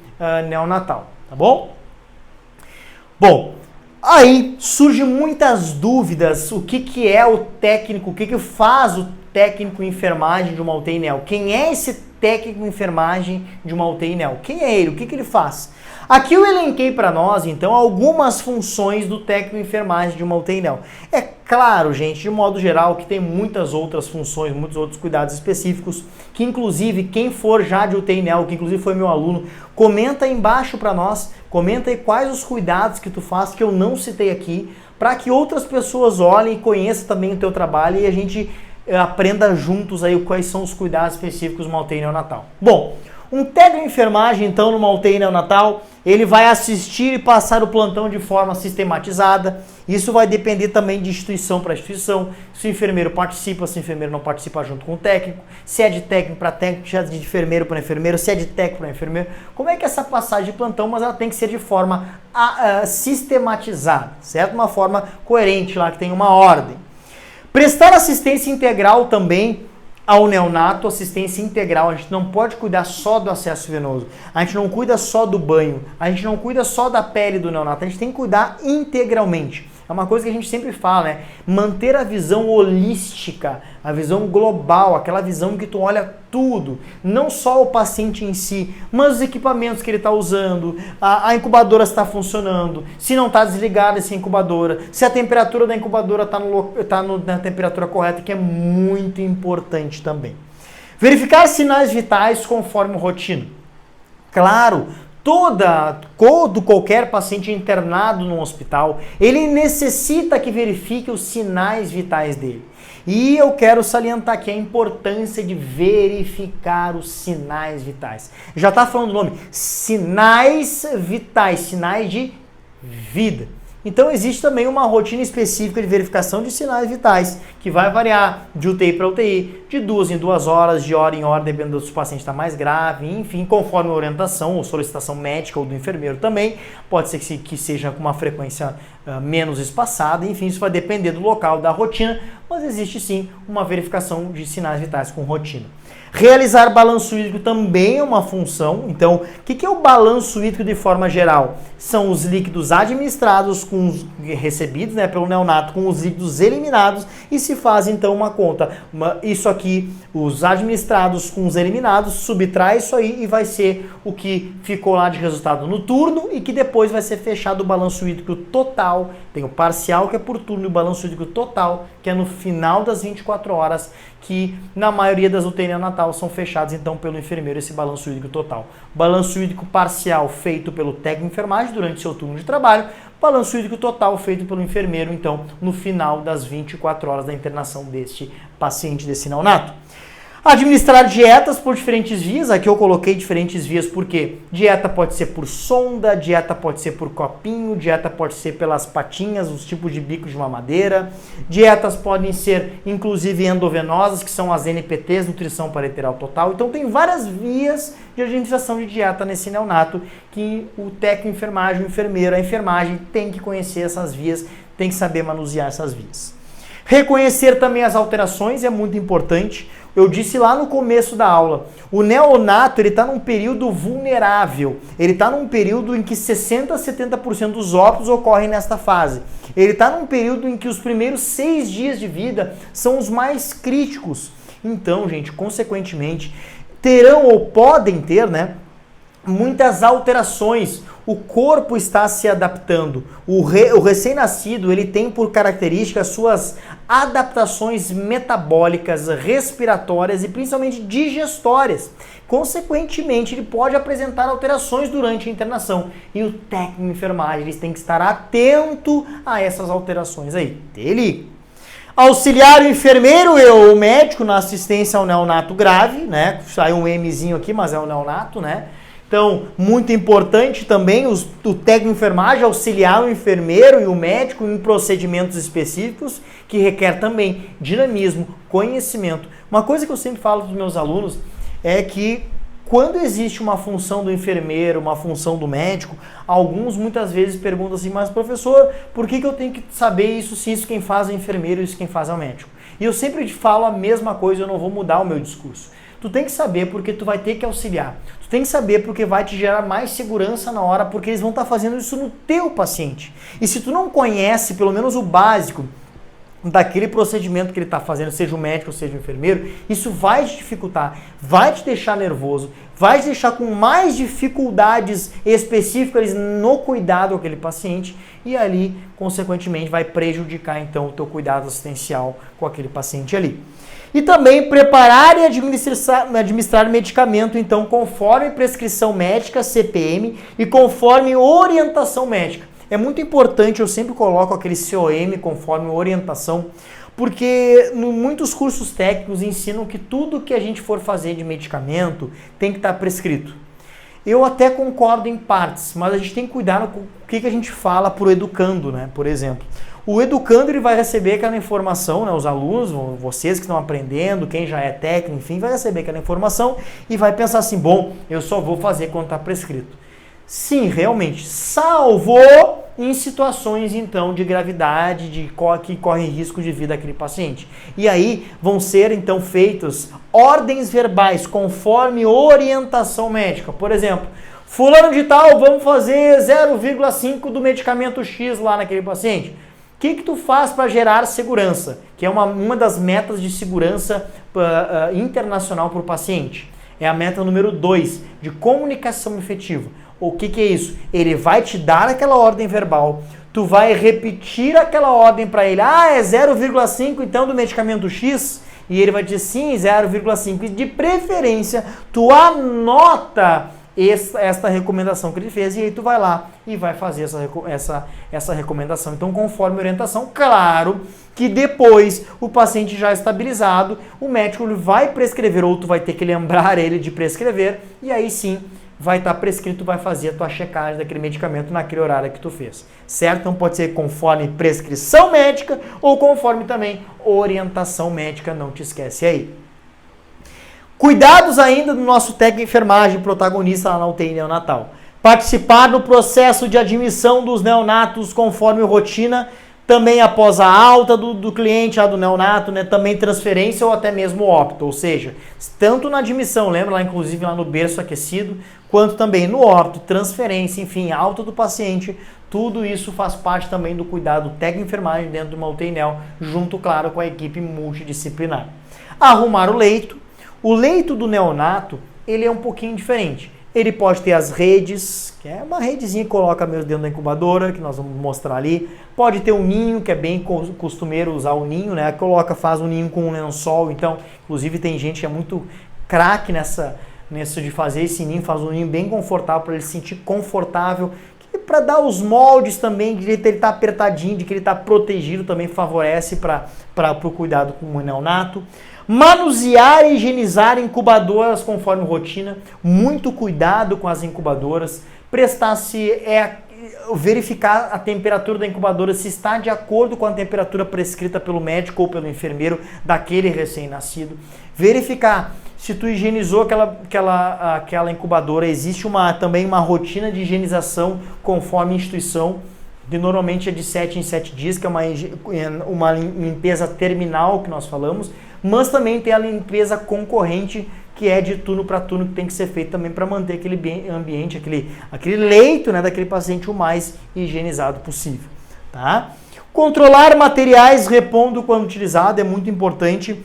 neonatal, tá bom? Bom, aí surgem muitas dúvidas, o que é o técnico, o que faz o técnico em enfermagem de uma UTI neo? Quem é esse técnico em enfermagem de uma UTI neo? Quem é ele? O que ele faz? Aqui eu elenquei para nós, então, algumas funções do técnico em enfermagem de uma UTI neo. É claro, gente, de modo geral, que tem muitas outras funções, muitos outros cuidados específicos, que inclusive, quem for já de UTI neo, que inclusive foi meu aluno, comenta aí embaixo para nós, comenta aí quais os cuidados que tu faz, que eu não citei aqui, para que outras pessoas olhem e conheçam também o teu trabalho e a gente aprenda juntos aí quais são os cuidados específicos numa UTI neonatal. Bom, um técnico de enfermagem, então, numa UTI neonatal, ele vai assistir e passar o plantão de forma sistematizada. Isso vai depender também de instituição para instituição. Se o enfermeiro participa, se o enfermeiro não participa junto com o técnico. Se é de técnico para técnico, se é de enfermeiro para enfermeiro, se é de técnico para enfermeiro. Como é que é essa passagem de plantão? Mas ela tem que ser de forma sistematizada, certo? Uma forma coerente lá, que tem uma ordem. Prestar assistência integral também ao neonato, assistência integral. A gente não pode cuidar só do acesso venoso, a gente não cuida só do banho, a gente não cuida só da pele do neonato, a gente tem que cuidar integralmente. É uma coisa que a gente sempre fala, né? Manter a visão holística, a visão global, aquela visão que tu olha tudo, não só o paciente em si, mas os equipamentos que ele está usando, a incubadora está funcionando, se não está desligada essa incubadora, se a temperatura da incubadora está na temperatura correta, que é muito importante também. Verificar sinais vitais conforme rotina. Claro, qualquer paciente internado no hospital, ele necessita que verifique os sinais vitais dele. E eu quero salientar aqui a importância de verificar os sinais vitais. Já está falando o nome, sinais vitais, sinais de vida. Então existe também uma rotina específica de verificação de sinais vitais, que vai variar de UTI para UTI, de 2 em 2 horas, de hora em hora, dependendo se o paciente está mais grave, enfim, conforme a orientação ou solicitação médica ou do enfermeiro também, pode ser que seja com uma frequência menos espaçada, enfim, isso vai depender do local, da rotina, mas existe sim uma verificação de sinais vitais com rotina. Realizar balanço hídrico também é uma função. Então, o que é o balanço hídrico de forma geral? São os líquidos administrados com os recebidos, né, pelo neonato, com os líquidos eliminados, e se faz então uma conta. Isso aqui, os administrados com os eliminados, subtrai isso aí e vai ser o que ficou lá de resultado no turno e que depois vai ser fechado o balanço hídrico total. Tem o parcial, que é por turno, e o balanço hídrico total, que é no final das 24 horas, que na maioria das UTI neonatal são fechados então pelo enfermeiro esse balanço hídrico total. Balanço hídrico parcial feito pelo técnico de enfermagem durante seu turno de trabalho, balanço hídrico total feito pelo enfermeiro então no final das 24 horas da internação deste paciente, desse neonato. Administrar dietas por diferentes vias, aqui eu coloquei diferentes vias porque dieta pode ser por sonda, dieta pode ser por copinho, dieta pode ser pelas patinhas, os tipos de bico de mamadeira, dietas podem ser inclusive endovenosas, que são as NPTs, nutrição parenteral total, então tem várias vias de administração de dieta nesse neonato que o técnico de enfermagem, o enfermeiro, a enfermagem tem que conhecer essas vias, tem que saber manusear essas vias. Reconhecer também as alterações é muito importante. Eu disse lá no começo da aula, o neonato ele está num período vulnerável, ele está num período em que 60% a 70% dos óbitos ocorrem nesta fase. Ele está num período em que os primeiros 6 dias de vida são os mais críticos. Então, gente, consequentemente, terão ou podem ter, né, muitas alterações. O corpo está se adaptando. O recém-nascido ele tem por característica suas adaptações metabólicas, respiratórias e principalmente digestórias. Consequentemente, ele pode apresentar alterações durante a internação. E o técnico de enfermagem eles têm que estar atento a essas alterações aí. Ele auxiliar o enfermeiro e o médico na assistência ao neonato grave, né? Saiu um Mzinho aqui, mas é o neonato, né? Então, muito importante também o técnico de enfermagem auxiliar o enfermeiro e o médico em procedimentos específicos que requer também dinamismo, conhecimento. Uma coisa que eu sempre falo para os meus alunos é que quando existe uma função do enfermeiro, uma função do médico, alguns muitas vezes perguntam assim, mas professor, por que eu tenho que saber isso se isso quem faz é o enfermeiro e isso quem faz é o médico? E eu sempre te falo a mesma coisa, eu não vou mudar o meu discurso. Tu tem que saber porque tu vai ter que auxiliar. Tu tem que saber porque vai te gerar mais segurança na hora, porque eles vão estar fazendo isso no teu paciente. E se tu não conhece pelo menos o básico daquele procedimento que ele está fazendo, seja o médico ou seja o enfermeiro, isso vai te dificultar, vai te deixar nervoso, vai te deixar com mais dificuldades específicas no cuidado com aquele paciente e ali, consequentemente, vai prejudicar então o teu cuidado assistencial com aquele paciente ali. E também preparar e administrar medicamento, então, conforme prescrição médica, CPM, e conforme orientação médica. É muito importante, eu sempre coloco aquele COM conforme orientação, porque muitos cursos técnicos ensinam que tudo que a gente for fazer de medicamento tem que estar prescrito. Eu até concordo em partes, mas a gente tem que cuidar com o que a gente fala para o educando, né? Por exemplo, o educando ele vai receber aquela informação, né? Os alunos, vocês que estão aprendendo, quem já é técnico, enfim, vai receber aquela informação e vai pensar assim, bom, eu só vou fazer quando está prescrito. Sim, realmente, salvo em situações então de gravidade, que corre risco de vida aquele paciente. E aí vão ser então feitas ordens verbais conforme orientação médica. Por exemplo, fulano de tal, vamos fazer 0,5 do medicamento X lá naquele paciente. O que tu faz para gerar segurança? Que é uma das metas de segurança internacional para o paciente. É a meta número 2, de comunicação efetiva. O que é isso? Ele vai te dar aquela ordem verbal, tu vai repetir aquela ordem para ele, é 0,5 então do medicamento X, e ele vai dizer sim, 0,5, e de preferência tu anota esta recomendação que ele fez, e aí tu vai lá e vai fazer essa recomendação. Então, conforme a orientação, claro que depois o paciente já estabilizado, o médico vai prescrever, ou tu vai ter que lembrar ele de prescrever, e aí sim, vai estar prescrito, vai fazer a tua checagem daquele medicamento naquele horário que tu fez, certo? Então pode ser conforme prescrição médica ou conforme também orientação médica, não te esquece aí. Cuidados ainda do nosso técnico de enfermagem protagonista lá na UTI neonatal. Participar do processo de admissão dos neonatos conforme rotina, também após a alta do cliente, do neonato, né, também transferência ou até mesmo óbito, ou seja, tanto na admissão, lembra lá inclusive lá no berço aquecido, quanto também no óbito, transferência, enfim, alta do paciente, tudo isso faz parte também do cuidado técnico de enfermagem dentro de uma UTI neo, junto, claro, com a equipe multidisciplinar. Arrumar o leito do neonato, ele é um pouquinho diferente. Ele pode ter as redes, que é uma redezinha que coloca mesmo dentro da incubadora, que nós vamos mostrar ali. Pode ter um ninho, que é bem costumeiro usar o ninho, né? Faz um ninho com um lençol, então, inclusive tem gente que é muito craque nisso de fazer esse ninho, faz um ninho bem confortável para ele se sentir confortável, para dar os moldes também, de ele estar apertadinho, de que ele está protegido, também favorece para o cuidado com o neonato. Manusear e higienizar incubadoras conforme rotina, muito cuidado com as incubadoras, verificar a temperatura da incubadora se está de acordo com a temperatura prescrita pelo médico ou pelo enfermeiro daquele recém-nascido, verificar se tu higienizou aquela incubadora, existe também uma rotina de higienização conforme instituição, que normalmente é de 7 em 7 dias, que é uma limpeza terminal que nós falamos, mas também tem a limpeza concorrente, que é de turno para turno, que tem que ser feito também para manter aquele ambiente, aquele leito, né, daquele paciente o mais higienizado possível. Tá? Controlar materiais repondo quando utilizado é muito importante.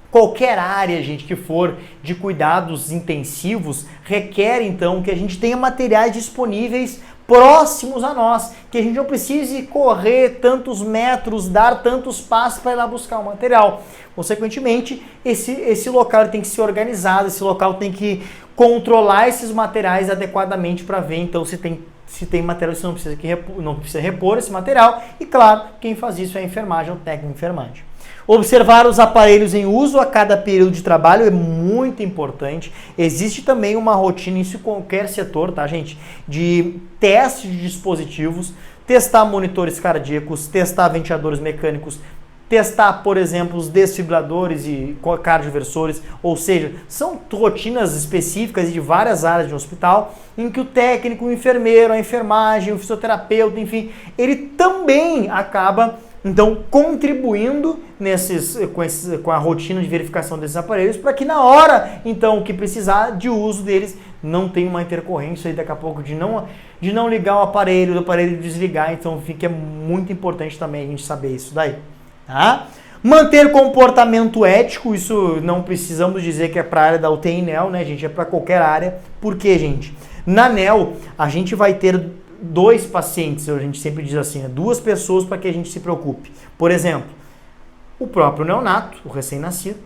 Qualquer área, gente, que for de cuidados intensivos, requer então que a gente tenha materiais disponíveis próximos a nós, que a gente não precise correr tantos metros, dar tantos passos para ir lá buscar o material. Consequentemente, esse local tem que ser organizado, esse local tem que controlar esses materiais adequadamente para ver então se tem material, se não precisa repor esse material, e claro, quem faz isso é a enfermagem, o técnico de enfermagem. Observar os aparelhos em uso a cada período de trabalho é muito importante. Existe também uma rotina, isso em qualquer setor, tá, gente? De teste de dispositivos, testar monitores cardíacos, testar ventiladores mecânicos, testar, por exemplo, os desfibriladores e cardioversores, ou seja, são rotinas específicas de várias áreas de um hospital, em que o técnico, o enfermeiro, a enfermagem, o fisioterapeuta, enfim, ele também acaba então contribuindo com a rotina de verificação desses aparelhos, para que na hora então que precisar de uso deles não tenha uma intercorrência aí daqui a pouco de não ligar o aparelho, do aparelho desligar. Então fica muito importante também a gente saber isso daí, tá? Manter comportamento ético, isso não precisamos dizer que é para a área da UTI NEO, né, gente? É para qualquer área. Por quê, gente? Na NEO a gente vai ter 2 pacientes, a gente sempre diz assim, 2 pessoas para que a gente se preocupe. Por exemplo, o próprio neonato, o recém-nascido,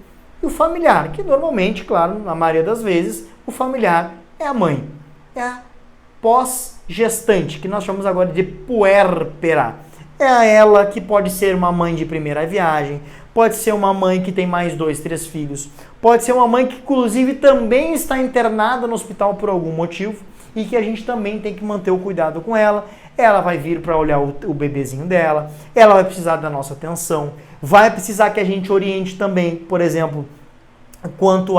e o familiar, que normalmente, claro, na maioria das vezes, o familiar é a mãe, é pós-gestante, que nós chamamos agora de puérpera. É ela que pode ser uma mãe de primeira viagem, pode ser uma mãe que tem mais 2, 3 filhos, pode ser uma mãe que inclusive também está internada no hospital por algum motivo e que a gente também tem que manter o cuidado com ela. Ela vai vir para olhar o bebezinho dela, ela vai precisar da nossa atenção, vai precisar que a gente oriente também, por exemplo, quanto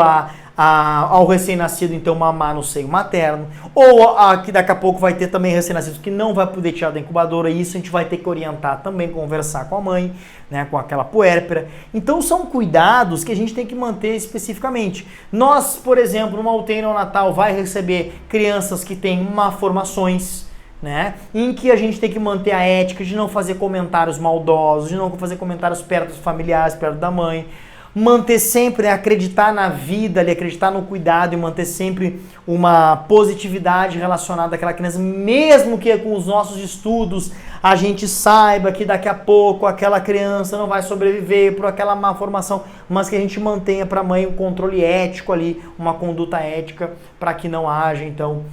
ao recém-nascido, então, mamar no seio materno, ou que daqui a pouco vai ter também recém-nascidos que não vai poder tirar da incubadora, e isso a gente vai ter que orientar também, conversar com a mãe, né, com aquela puérpera. Então são cuidados que a gente tem que manter especificamente. Nós, por exemplo, numa UTI neonatal vai receber crianças que têm malformações, né, em que a gente tem que manter a ética de não fazer comentários maldosos, de não fazer comentários perto dos familiares, perto da mãe, manter sempre, acreditar na vida, acreditar no cuidado e manter sempre uma positividade relacionada àquela criança, mesmo que com os nossos estudos a gente saiba que daqui a pouco aquela criança não vai sobreviver por aquela má formação, mas que a gente mantenha para a mãe um controle ético ali, uma conduta ética, para que não haja, então,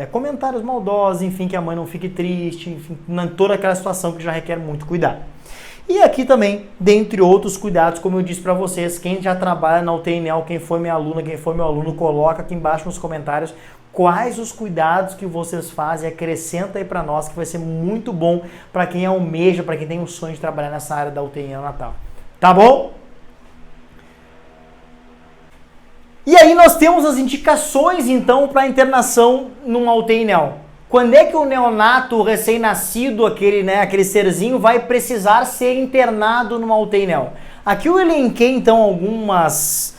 comentários maldosos, enfim, que a mãe não fique triste, enfim, toda aquela situação que já requer muito cuidado. E aqui também, dentre outros cuidados, como eu disse para vocês, quem já trabalha na UTI-NEL, quem foi minha aluna, quem foi meu aluno, coloca aqui embaixo nos comentários quais os cuidados que vocês fazem, acrescenta aí para nós, que vai ser muito bom para quem almeja, para quem tem o sonho de trabalhar nessa área da UTI neonatal. Tá bom? E aí nós temos as indicações, então, para internação numa UTI-NEL. Quando é que o neonato, o recém-nascido, aquele serzinho, vai precisar ser internado numa UTI-NEL? Aqui eu elenquei, então, algumas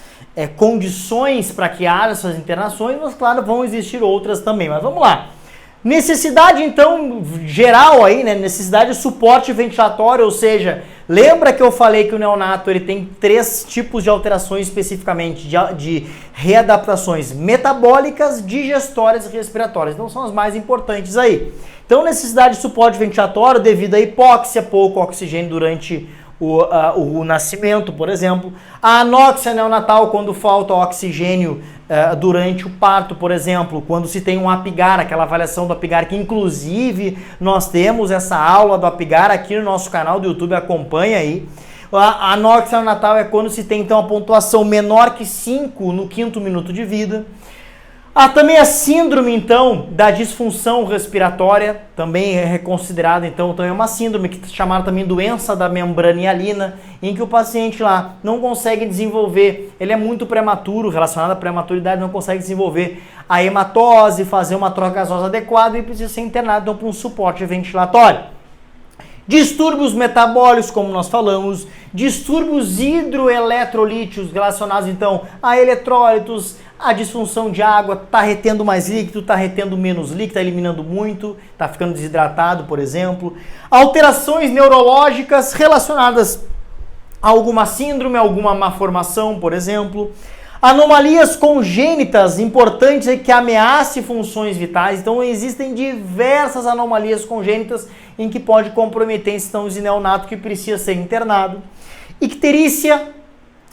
condições para que haja essas internações, mas, claro, vão existir outras também. Mas vamos lá. Necessidade, então, geral aí, né? Necessidade de suporte ventilatório, ou seja, lembra que eu falei que o neonato ele tem 3 tipos de alterações especificamente, de readaptações metabólicas, digestórias e respiratórias. Então são as mais importantes aí. Então necessidade de suporte ventilatório devido à hipóxia, pouco oxigênio durante o nascimento, por exemplo. A anóxia neonatal, quando falta oxigênio durante o parto, por exemplo, quando se tem um APGAR, aquela avaliação do APGAR, que inclusive nós temos essa aula do APGAR aqui no nosso canal do YouTube, acompanha aí. A anóxia neonatal é quando se tem então a pontuação menor que 5 no 5º minuto de vida. Também a síndrome, então, da disfunção respiratória, também é considerada, então, também é uma síndrome que é chamada também doença da membrana hialina, em que o paciente lá não consegue desenvolver, ele é muito prematuro, relacionado à prematuridade, não consegue desenvolver a hematose, fazer uma troca gasosa adequada e precisa ser internado, então, para um suporte ventilatório. Distúrbios metabólicos, como nós falamos, distúrbios hidroeletrolíticos relacionados então a eletrólitos, a disfunção de água, está retendo mais líquido, está retendo menos líquido, está eliminando muito, está ficando desidratado, por exemplo. Alterações neurológicas relacionadas a alguma síndrome, alguma malformação, por exemplo. Anomalias congênitas importantes que ameacem funções vitais. Então existem diversas anomalias congênitas em que pode comprometer então o neonato que precisa ser internado. Icterícia,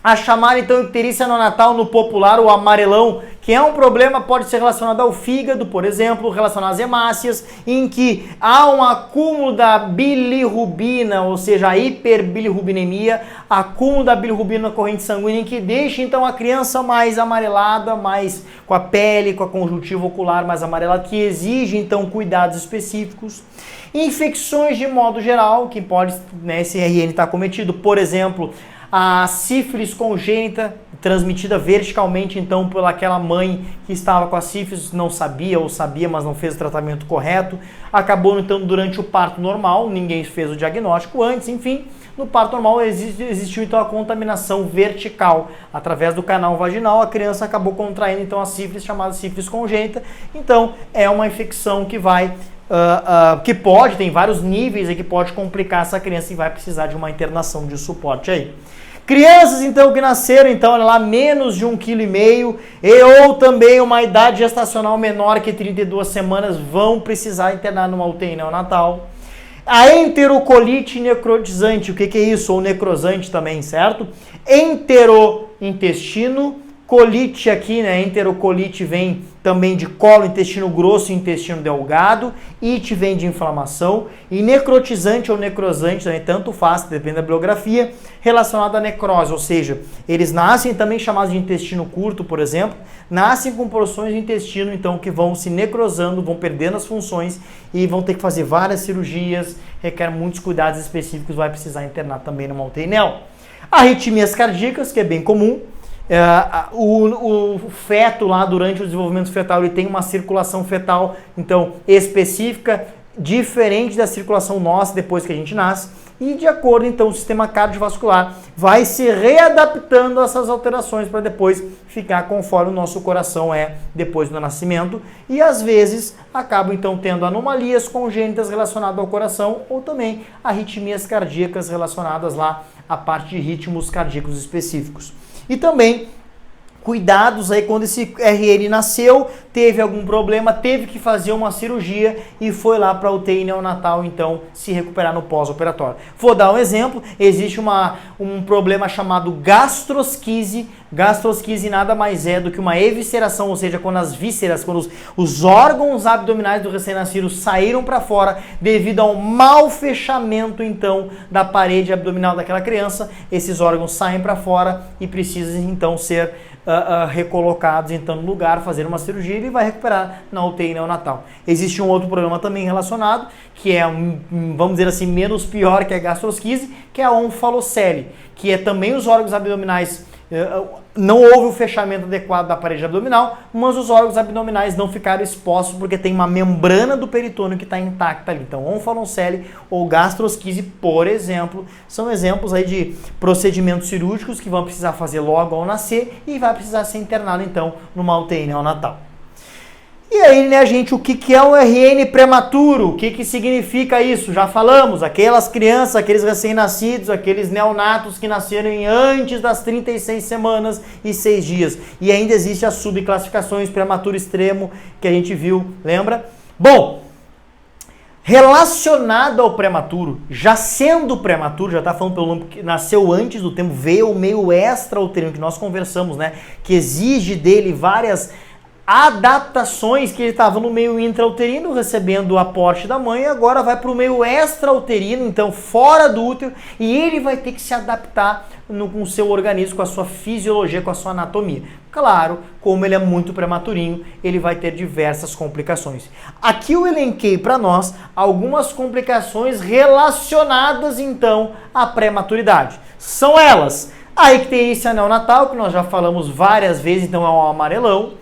a chamada então icterícia neonatal no popular, o amarelão, que é um problema, pode ser relacionado ao fígado, por exemplo, relacionado às hemácias, em que há um acúmulo da bilirrubina, ou seja, a hiperbilirrubinemia, acúmulo da bilirrubina na corrente sanguínea, que deixa então a criança mais amarelada, mais com a pele, com a conjuntiva ocular mais amarelada, que exige então cuidados específicos. Infecções de modo geral, que pode, né, esse RN estar cometido, por exemplo, a sífilis congênita, transmitida verticalmente, então, pelaquela mãe que estava com a sífilis, não sabia ou sabia, mas não fez o tratamento correto. Acabou, então, durante o parto normal, ninguém fez o diagnóstico antes, enfim. No parto normal existiu, então, a contaminação vertical. Através do canal vaginal, a criança acabou contraindo, então, a sífilis, chamada sífilis congênita. Então, é uma infecção que vai... que pode, tem vários níveis e que pode complicar essa criança e vai precisar de uma internação de suporte aí. Crianças, então, que nasceram, então, lá menos de 1,5 kg e ou também uma idade gestacional menor que 32 semanas vão precisar internar numa UTI neonatal. A enterocolite necrotizante, o que é isso? Ou necrosante também, certo? Enterointestino, colite aqui, né? Enterocolite vem também de colo, intestino grosso e intestino delgado. It vem de inflamação. E necrotizante ou necrosante, também tanto faz, depende da bibliografia, relacionado à necrose. Ou seja, eles nascem também chamados de intestino curto, por exemplo, nascem com porções de intestino, então, que vão se necrosando, vão perdendo as funções e vão ter que fazer várias cirurgias, requer muitos cuidados específicos, vai precisar internar também numa UTI neo. Arritmias cardíacas, que é bem comum. O feto lá, durante o desenvolvimento fetal, ele tem uma circulação fetal, então, específica, diferente da circulação nossa depois que a gente nasce, e de acordo, então, o sistema cardiovascular vai se readaptando a essas alterações para depois ficar conforme o nosso coração é depois do nascimento, e às vezes acaba, então, tendo anomalias congênitas relacionadas ao coração, ou também arritmias cardíacas relacionadas lá à parte de ritmos cardíacos específicos. E também cuidados aí quando esse RN nasceu, teve algum problema, teve que fazer uma cirurgia e foi lá para a UTI neonatal, então, se recuperar no pós-operatório. Vou dar um exemplo, existe um problema chamado gastrosquise. Gastrosquise nada mais é do que uma evisceração, ou seja, quando as vísceras, quando os órgãos abdominais do recém-nascido saíram para fora devido a um mau fechamento, então, da parede abdominal daquela criança, esses órgãos saem para fora e precisam, então, ser recolocados então no lugar, fazer uma cirurgia e ele vai recuperar na UTI neonatal. Existe um outro problema também relacionado, que é, vamos dizer assim, menos pior que a gastrosquise, que é a onfalocele, que é também os órgãos abdominais, não houve o fechamento adequado da parede abdominal, mas os órgãos abdominais não ficaram expostos porque tem uma membrana do peritônio que está intacta ali. Então, onfalocele ou gastrosquise, por exemplo, são exemplos aí de procedimentos cirúrgicos que vão precisar fazer logo ao nascer e vai precisar ser internado, então, numa UTI neonatal. E aí, né, gente, o que é um RN prematuro? O que significa isso? Já falamos, aquelas crianças, aqueles recém-nascidos, aqueles neonatos que nasceram antes das 36 semanas e 6 dias. E ainda existe as subclassificações, prematuro extremo, que a gente viu, lembra? Bom, relacionado ao prematuro, já sendo prematuro, já está falando pelo nome que nasceu antes do tempo, veio o meio extra-uterino, que nós conversamos, né, que exige dele várias adaptações, que ele estava no meio intrauterino recebendo o aporte da mãe e agora vai para o meio extrauterino, então fora do útero, e ele vai ter que se adaptar com o seu organismo, com a sua fisiologia, com a sua anatomia. Claro, como ele é muito prematurinho, ele vai ter diversas complicações. Aqui eu elenquei para nós algumas complicações relacionadas então à prematuridade. São elas: a icterícia neonatal, que nós já falamos várias vezes, então é um amarelão.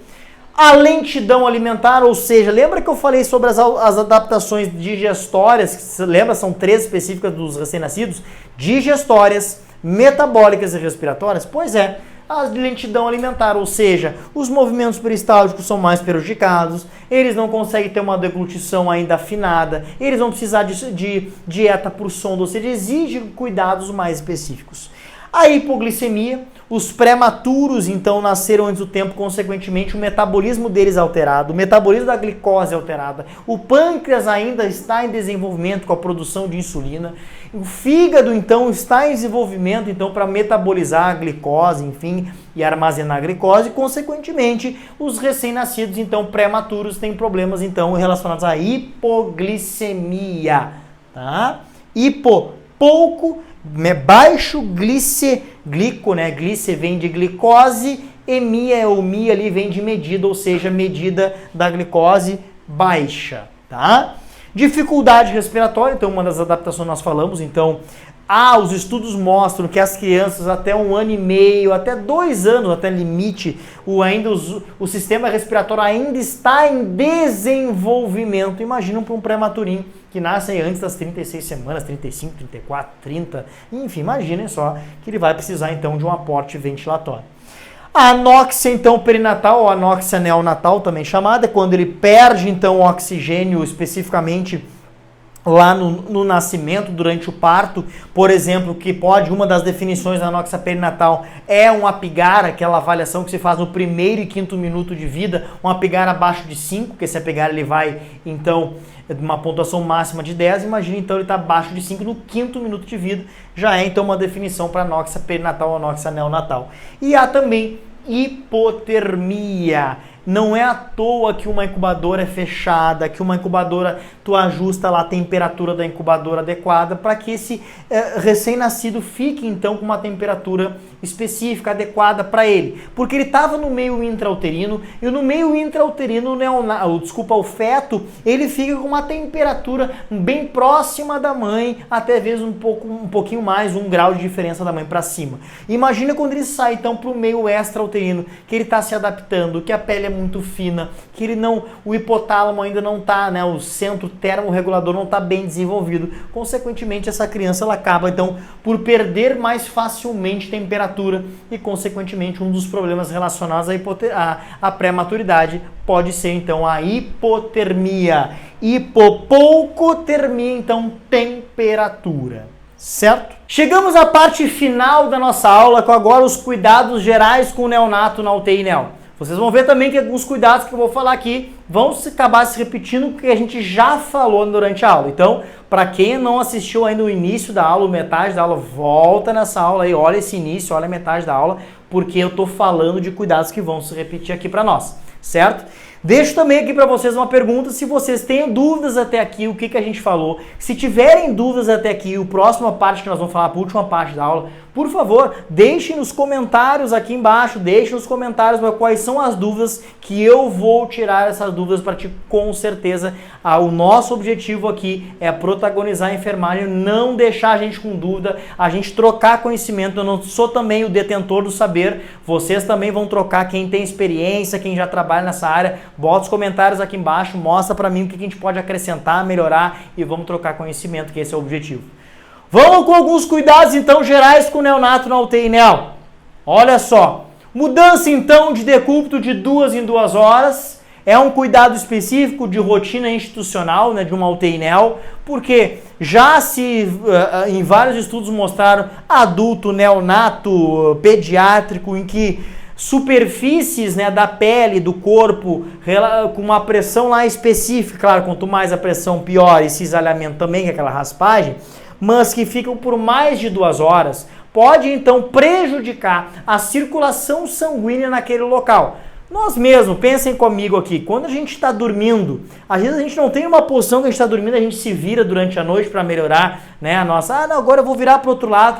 A lentidão alimentar, ou seja, lembra que eu falei sobre as adaptações digestórias, lembra, são 3 específicas dos recém-nascidos? Digestórias, metabólicas e respiratórias? Pois é, a lentidão alimentar, ou seja, os movimentos peristálticos são mais prejudicados, eles não conseguem ter uma deglutição ainda afinada, eles vão precisar de dieta por sonda, ou seja, exige cuidados mais específicos. A hipoglicemia, os prematuros, então, nasceram antes do tempo, consequentemente, o metabolismo deles é alterado, o metabolismo da glicose é alterado, o pâncreas ainda está em desenvolvimento com a produção de insulina, o fígado, então, está em desenvolvimento, então, para metabolizar a glicose, enfim, e armazenar a glicose, e, consequentemente, os recém-nascidos, então, prematuros, têm problemas, então, relacionados à hipoglicemia, tá? Pouco, baixo glico, né? Glice vem de glicose, emia ou mia ali vem de medida, ou seja, medida da glicose baixa, tá? Dificuldade respiratória, então uma das adaptações nós falamos, então, os estudos mostram que as crianças até 1 ano e meio, até 2 anos, até limite, o sistema respiratório ainda está em desenvolvimento. Imagina para um prematurinho que nasce antes das 36 semanas, 35, 34, 30, enfim, imaginem só que ele vai precisar então de um aporte ventilatório. A anóxia, então, perinatal, ou anóxia neonatal também chamada, é quando ele perde então o oxigênio, especificamente lá no nascimento, durante o parto, por exemplo, que pode, uma das definições da anóxia perinatal é um apigar, aquela avaliação que se faz no 1º e 5º minuto de vida, um apigar abaixo de 5, porque esse apigar ele vai, então, uma pontuação máxima de 10, imagina então ele está abaixo de 5 no 5º minuto de vida, já é então uma definição para anóxia perinatal ou anóxia neonatal. E há também hipotermia. Não é à toa que uma incubadora é fechada, que uma incubadora tu ajusta lá a temperatura da incubadora adequada para que esse recém-nascido fique então com uma temperatura específica, adequada para ele. Porque ele estava no meio intrauterino e no meio intrauterino o feto, ele fica com uma temperatura bem próxima da mãe, até vezes um pouquinho mais, 1 grau de diferença da mãe para cima. Imagina quando ele sai então para o meio extrauterino, que ele está se adaptando, que a pele é muito fina, que ele não, o hipotálamo ainda não está, né, o centro termorregulador não está bem desenvolvido. Consequentemente, essa criança ela acaba então por perder mais facilmente temperatura e consequentemente um dos problemas relacionados à pré-maturidade pode ser então a hipotermia. Hipopoucotermia, então temperatura. Certo? Chegamos à parte final da nossa aula, com agora os cuidados gerais com o neonato na UTI Neo. Vocês vão ver também que alguns cuidados que eu vou falar aqui vão acabar se repetindo o que a gente já falou durante a aula. Então, para quem não assistiu ainda o início da aula, metade da aula, volta nessa aula aí, olha esse início, olha a metade da aula, porque eu tô falando de cuidados que vão se repetir aqui para nós, certo? Deixo também aqui para vocês uma pergunta, se vocês têm dúvidas até aqui, o que a gente falou. Se tiverem dúvidas até aqui, a próxima parte que nós vamos falar, a última parte da aula, por favor, deixem nos comentários aqui embaixo, deixem nos comentários quais são as dúvidas que eu vou tirar essas dúvidas para ti, com certeza. O nosso objetivo aqui é protagonizar a enfermagem, não deixar a gente com dúvida, a gente trocar conhecimento. Eu não sou também o detentor do saber, vocês também vão trocar, quem tem experiência, quem já trabalha nessa área, bota os comentários aqui embaixo, mostra para mim o que a gente pode acrescentar, melhorar e vamos trocar conhecimento, que esse é o objetivo. Vamos com alguns cuidados, então, gerais com o neonato na UTI Neo. Olha só, mudança, então, de decúbito de 2 em 2 horas. É um cuidado específico de rotina institucional, né, de uma UTI Neo, porque já em vários estudos mostraram adulto, neonato, pediátrico, em que superfícies, né, da pele, do corpo, com uma pressão lá específica, claro, quanto mais a pressão, pior, esse cisalhamento também, que é aquela raspagem, mas que ficam por mais de 2 horas, pode então prejudicar a circulação sanguínea naquele local. Nós mesmos, pensem comigo aqui, quando a gente está dormindo, às vezes a gente não tem uma posição que a gente está dormindo, a gente se vira durante a noite para melhorar, né, a nossa, não, agora eu vou virar para o outro lado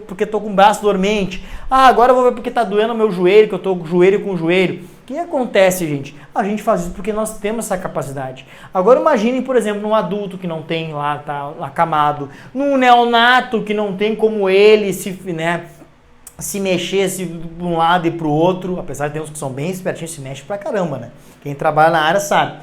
porque estou com o braço dormente, agora eu vou ver porque está doendo o meu joelho, que eu estou joelho com joelho. O que acontece, gente? A gente faz isso porque nós temos essa capacidade. Agora imaginem, por exemplo, num adulto que não tem lá, tá acamado, num neonato que não tem como ele se mexer de um lado e para o outro, apesar de ter uns que são bem espertinhos, se mexe pra caramba, né? Quem trabalha na área sabe.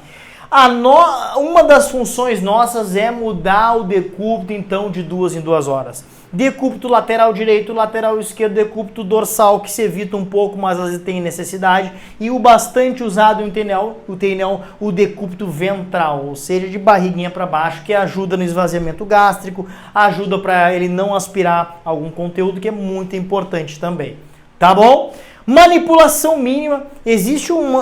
Uma das funções nossas é mudar o decúbito, então, de 2 em 2 horas. Decúbito lateral direito, lateral esquerdo, decúbito dorsal, que se evita um pouco, mas às vezes tem necessidade. E o bastante usado no UTI Neo, o decúbito ventral, ou seja, de barriguinha para baixo, que ajuda no esvaziamento gástrico, ajuda para ele não aspirar algum conteúdo, que é muito importante também. Tá bom? Manipulação mínima. Existe um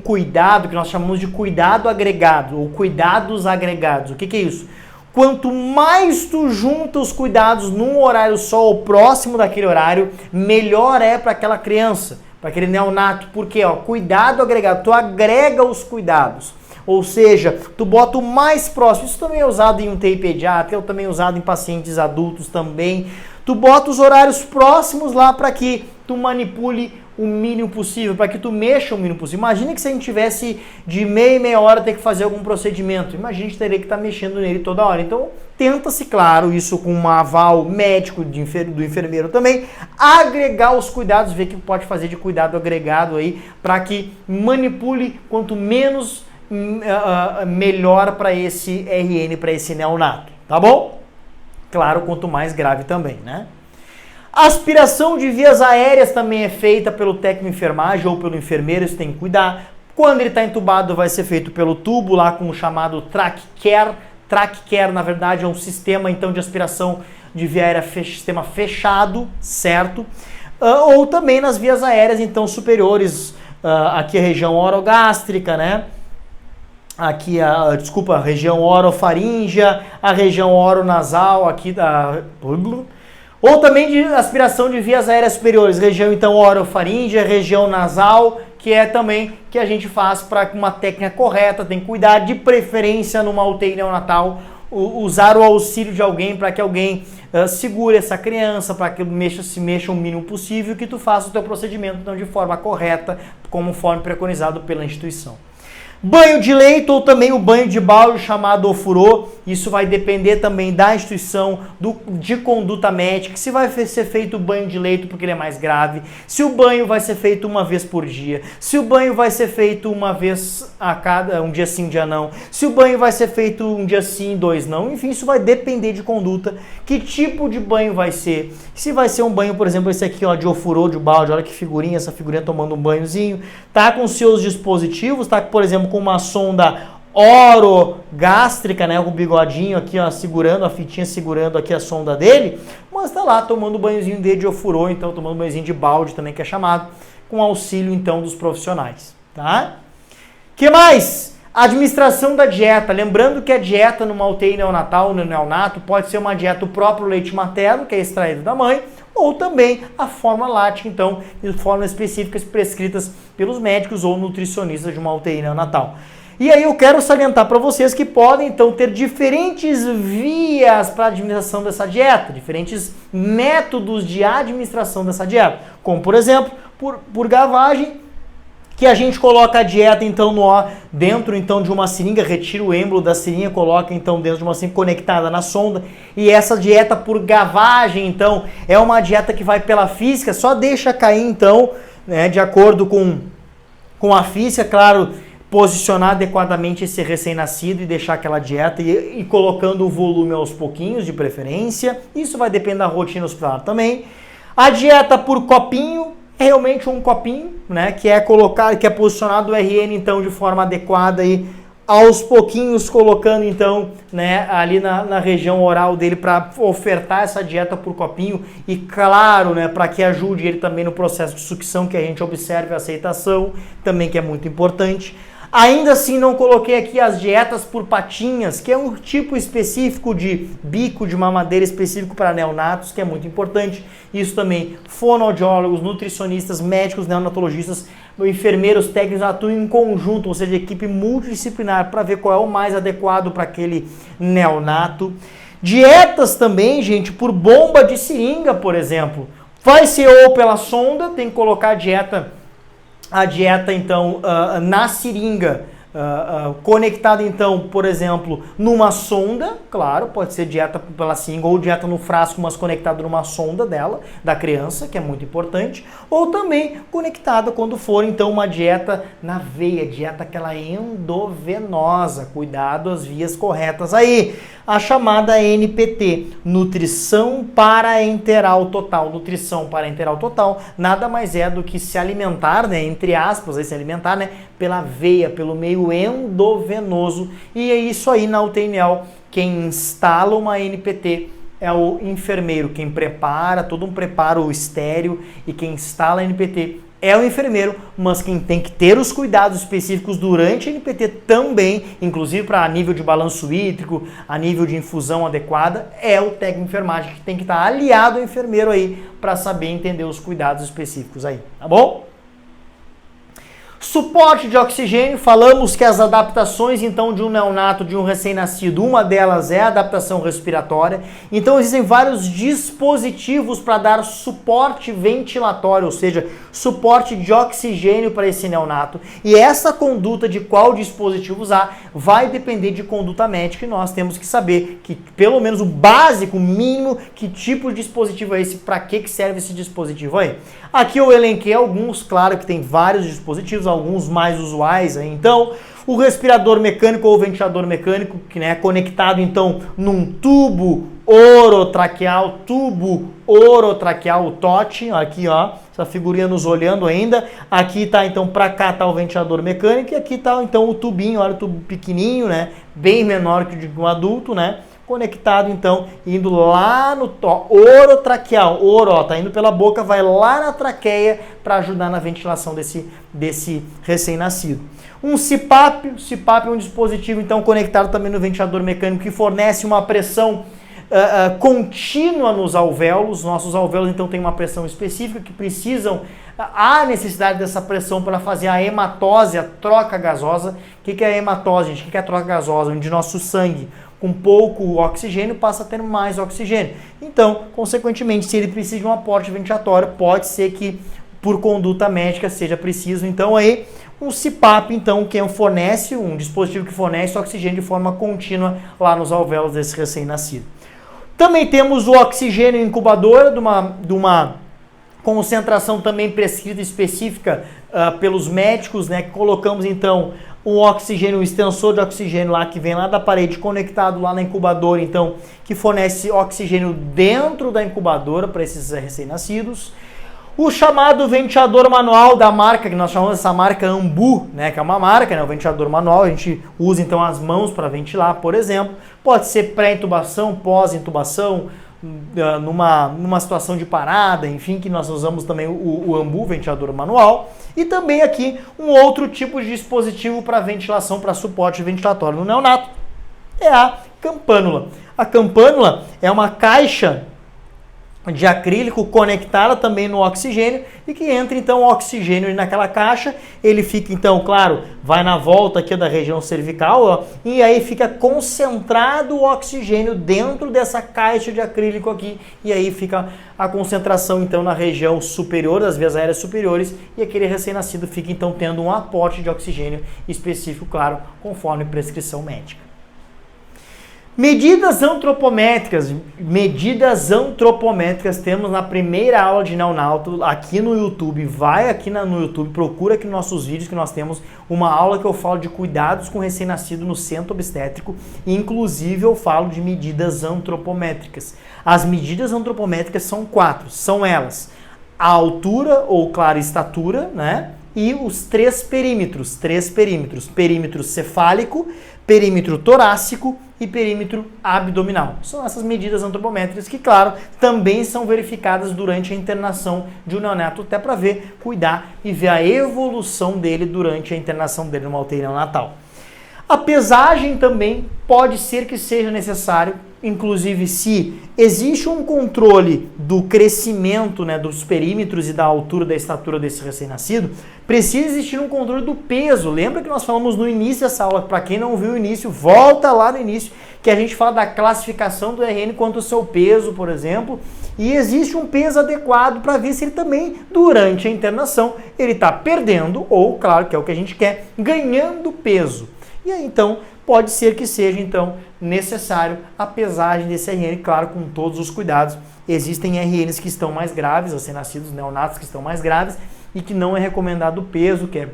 cuidado que nós chamamos de cuidado agregado, ou cuidados agregados. O que é isso? Quanto mais tu junta os cuidados num horário só ou próximo daquele horário, melhor é para aquela criança, para aquele neonato. Porque, cuidado agregado, tu agrega os cuidados. Ou seja, tu bota o mais próximo. Isso também é usado em UTI pediátrica, também é usado em pacientes adultos também. Tu bota os horários próximos lá para que tu manipule o mínimo possível, para que tu mexa o mínimo possível. Imagina que se a gente tivesse de meia hora ter que fazer algum procedimento. Imagina que a gente teria que estar mexendo nele toda hora. Então, tenta-se, claro, isso com um aval médico do enfermeiro também, agregar os cuidados, ver o que pode fazer de cuidado agregado aí, para que manipule quanto menos, melhor para esse RN, para esse neonato. Tá bom? Claro, quanto mais grave também, né? Aspiração de vias aéreas também é feita pelo técnico de enfermagem ou pelo enfermeiro, isso tem que cuidar. Quando ele está entubado, vai ser feito pelo tubo lá com o chamado TrachCare. TrachCare, na verdade, é um sistema então de aspiração de via aérea, sistema fechado, certo? Ou também nas vias aéreas então superiores, aqui a região orogástrica, né? Aqui a região orofaríngea, a região oronasal, aqui da... Ou também de aspiração de vias aéreas superiores, região então orofaríngea, região nasal, que é também que a gente faz para uma técnica correta, tem que cuidar, de preferência numa UTI neonatal, usar o auxílio de alguém para que alguém segure essa criança, para que se mexa o mínimo possível, que tu faça o teu procedimento então, de forma correta, conforme preconizado pela instituição. Banho de leito ou também o banho de balde chamado ofurô, isso vai depender também da instituição, de conduta médica, se vai ser feito o banho de leito porque ele é mais grave, se o banho vai ser feito uma vez por dia, se o banho vai ser feito uma vez a cada, um dia sim, um dia não, se o banho vai ser feito um dia sim, 2 não, enfim, isso vai depender de conduta, que tipo de banho vai ser, se vai ser um banho, por exemplo, esse aqui ó, de ofurô, de balde, olha que figurinha, essa figurinha tomando um banhozinho, tá com seus dispositivos, tá, por exemplo, com uma sonda orogástrica, né, com o bigodinho aqui, ó, segurando, a fitinha segurando aqui a sonda dele, mas tá lá tomando o banhozinho dele de ofurô, então tomando um banhozinho de balde também, que é chamado, com auxílio, então, dos profissionais, tá? Que mais? Administração da dieta, lembrando que a dieta numa UTI neonatal, no neonato, pode ser uma dieta, o próprio leite materno, que é extraído da mãe, ou também a fórmula láctea, então, de formas específicas prescritas pelos médicos ou nutricionistas de uma UTI neonatal. E aí eu quero salientar para vocês que podem, então, ter diferentes vias para a administração dessa dieta, diferentes métodos de administração dessa dieta, como, por exemplo, por gavagem, que a gente coloca a dieta, então, dentro, então, de uma seringa, retira o êmbolo da seringa, coloca, então, dentro de uma seringa conectada na sonda, e essa dieta por gavagem, então, é uma dieta que vai pela física, só deixa cair, então, né, de acordo com a física, claro, posicionar adequadamente esse recém-nascido e deixar aquela dieta e colocando o volume aos pouquinhos, de preferência. Isso vai depender da rotina hospitalar também. A dieta por copinho é realmente um copinho, né, que é posicionado o RN então de forma adequada e aos pouquinhos colocando então, né, ali na região oral dele para ofertar essa dieta por copinho e claro, né, para que ajude ele também no processo de sucção, que a gente observe a aceitação, também que é muito importante. Ainda assim, não coloquei aqui as dietas por patinhas, que é um tipo específico de bico de mamadeira específico para neonatos, que é muito importante. Isso também, fonoaudiólogos, nutricionistas, médicos, neonatologistas, enfermeiros técnicos atuam em conjunto, ou seja, equipe multidisciplinar, para ver qual é o mais adequado para aquele neonato. Dietas também, gente, por bomba de seringa, por exemplo. Vai ser ou pela sonda, tem que colocar a dieta, então, na seringa, conectada, então, por exemplo, numa sonda, claro, pode ser dieta pela seringa ou dieta no frasco, mas conectada numa sonda da criança, que é muito importante, ou também conectada quando for, então, uma dieta na veia, dieta aquela endovenosa, cuidado às vias corretas aí. A chamada NPT, Nutrição Parenteral Total. Nutrição Parenteral Total nada mais é do que se alimentar, né, entre aspas, se alimentar, né, pela veia, pelo meio endovenoso. E é isso aí na UTI-NEL. Quem instala uma NPT é o enfermeiro, quem prepara, todo um preparo estéreo, e quem instala a NPT é o enfermeiro, mas quem tem que ter os cuidados específicos durante a NPT também, inclusive para nível de balanço hídrico, a nível de infusão adequada, é o técnico de enfermagem, que tem que estar aliado ao enfermeiro aí para saber entender os cuidados específicos aí, tá bom? Suporte de oxigênio, falamos que as adaptações então de um neonato, de um recém-nascido, uma delas é a adaptação respiratória. Então existem vários dispositivos para dar suporte ventilatório, ou seja, suporte de oxigênio para esse neonato. E essa conduta de qual dispositivo usar vai depender de conduta médica, e nós temos que saber que pelo menos o básico, o mínimo, que tipo de dispositivo é esse, para que serve esse dispositivo aí. Aqui eu elenquei alguns, claro que tem vários dispositivos, alguns mais usuais aí. Então, o respirador mecânico ou ventilador mecânico, que é conectado então num tubo orotraqueal, o TOT, aqui ó, essa figurinha nos olhando ainda. Aqui tá então, para cá tá o ventilador mecânico e aqui tá então o tubinho, olha o tubo pequenininho, né, bem menor que o de um adulto, né, conectado então, indo lá no orotraqueal, tá indo pela boca, vai lá na traqueia para ajudar na ventilação desse recém-nascido. Um CPAP é um dispositivo então conectado também no ventilador mecânico que fornece uma pressão contínua nos alvéolos. Nossos alvéolos então têm uma pressão específica que precisam, há necessidade dessa pressão para fazer a hematose, a troca gasosa. O que é a hematose, gente? O que é a troca gasosa? Onde nosso sangue com pouco oxigênio passa a ter mais oxigênio. Então, consequentemente, se ele precisa de um aporte ventilatório, pode ser que por conduta médica seja preciso. Então aí um CPAP, então, que fornece, um dispositivo que fornece oxigênio de forma contínua lá nos alvéolos desse recém-nascido. Também temos o oxigênio incubador, de uma concentração também prescrita específica pelos médicos, né? Que colocamos então um oxigênio, um extensor de oxigênio lá que vem lá da parede conectado lá na incubadora, então, que fornece oxigênio dentro da incubadora para esses recém-nascidos. O chamado ventilador manual da marca, que nós chamamos essa marca Ambu, né, que é uma marca, né, o ventilador manual, a gente usa então as mãos para ventilar, por exemplo. Pode ser pré-intubação, pós-intubação, numa situação de parada, enfim, que nós usamos também o Ambu, ventilador manual. E também aqui um outro tipo de dispositivo para ventilação, para suporte ventilatório no neonato, é a campânula. A campânula é uma caixa de acrílico conectada também no oxigênio e que entra então o oxigênio naquela caixa, ele fica então, claro, vai na volta aqui da região cervical, ó, e aí fica concentrado o oxigênio dentro dessa caixa de acrílico aqui, e aí fica a concentração então na região superior, das vias aéreas superiores, e aquele recém-nascido fica então tendo um aporte de oxigênio específico, claro, conforme prescrição médica. Medidas antropométricas temos na primeira aula de neonato aqui no YouTube. Vai aqui no YouTube, procura aqui nos nossos vídeos que nós temos uma aula que eu falo de cuidados com recém-nascido no centro obstétrico, e inclusive eu falo de medidas antropométricas. As medidas antropométricas são 4, são elas: a altura ou claro, estatura, né? E os 3 perímetros, perímetro cefálico, perímetro torácico e perímetro abdominal. São essas medidas antropométricas que, claro, também são verificadas durante a internação de um neonato, até para ver, cuidar e ver a evolução dele durante a internação dele numa UTI neonatal. A pesagem também pode ser que seja necessário, inclusive se existe um controle do crescimento, né, dos perímetros e da altura, da estatura desse recém-nascido, precisa existir um controle do peso. Lembra que nós falamos no início dessa aula, para quem não viu o início, volta lá no início, que a gente fala da classificação do RN quanto ao seu peso, por exemplo, e existe um peso adequado para ver se ele também, durante a internação, ele está perdendo ou, claro, que é o que a gente quer, ganhando peso. E aí, então, pode ser que seja, então, necessário a pesagem desse RN, claro, com todos os cuidados. Existem RNs que estão mais graves, recém-nascidos, neonatos que estão mais graves, e que não é recomendado o peso, que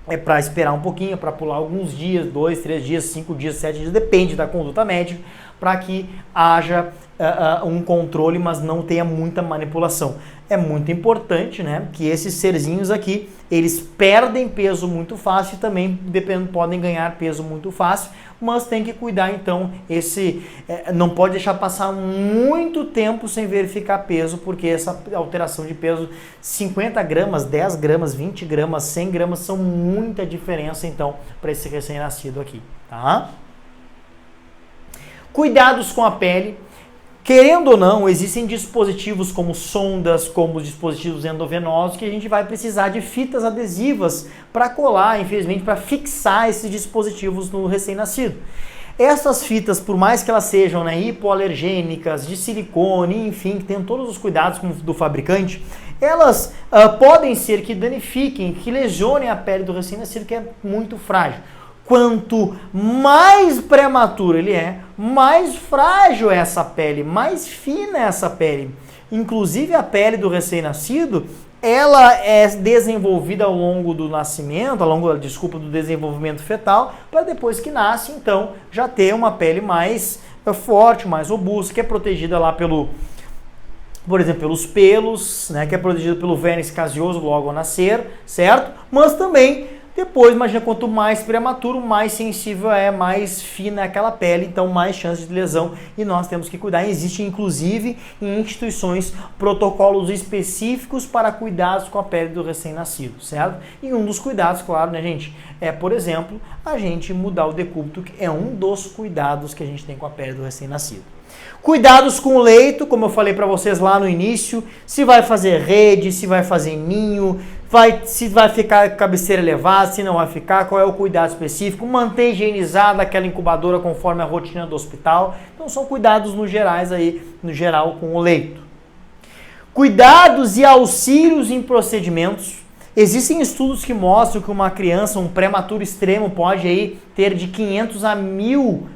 é para esperar um pouquinho, para pular alguns dias, 2, 3 dias, 5 dias, 7 dias, depende da conduta médica, para que haja um controle, mas não tenha muita manipulação. É muito importante, né, que esses serzinhos aqui, eles perdem peso muito fácil e também podem ganhar peso muito fácil, mas tem que cuidar então, não pode deixar passar muito tempo sem verificar peso, porque essa alteração de peso, 50 gramas, 10 gramas, 20 gramas, 100 gramas, são muita diferença então para esse recém-nascido aqui, tá? Cuidados com a pele. Querendo ou não, existem dispositivos como sondas, como dispositivos endovenosos, que a gente vai precisar de fitas adesivas para colar, infelizmente, para fixar esses dispositivos no recém-nascido. Essas fitas, por mais que elas sejam, né, hipoalergênicas, de silicone, enfim, que tenham todos os cuidados do fabricante, elas podem ser que danifiquem, que lesionem a pele do recém-nascido, que é muito frágil. Quanto mais prematuro ele é, mais frágil é essa pele, mais fina é essa pele. Inclusive a pele do recém-nascido, ela é desenvolvida ao longo do nascimento, do desenvolvimento fetal, para depois que nasce, então, já ter uma pele mais forte, mais robusta, que é protegida lá por exemplo, pelos pelos, né, que é protegida pelo vênus caseoso logo ao nascer, certo? Mas também depois, imagina, quanto mais prematuro, mais sensível mais fina é aquela pele, então mais chances de lesão, e nós temos que cuidar. Existe, inclusive, em instituições, protocolos específicos para cuidados com a pele do recém-nascido, certo? E um dos cuidados, claro, né, gente, é, por exemplo, a gente mudar o decúbito, que é um dos cuidados que a gente tem com a pele do recém-nascido. Cuidados com o leito, como eu falei para vocês lá no início, se vai fazer rede, se vai fazer ninho, se vai ficar com cabeceira elevada, se não vai ficar, qual é o cuidado específico, manter higienizada aquela incubadora conforme a rotina do hospital. Então são cuidados no geral com o leito. Cuidados e auxílios em procedimentos. Existem estudos que mostram que uma criança, um prematuro extremo, pode aí ter de 500 a 1000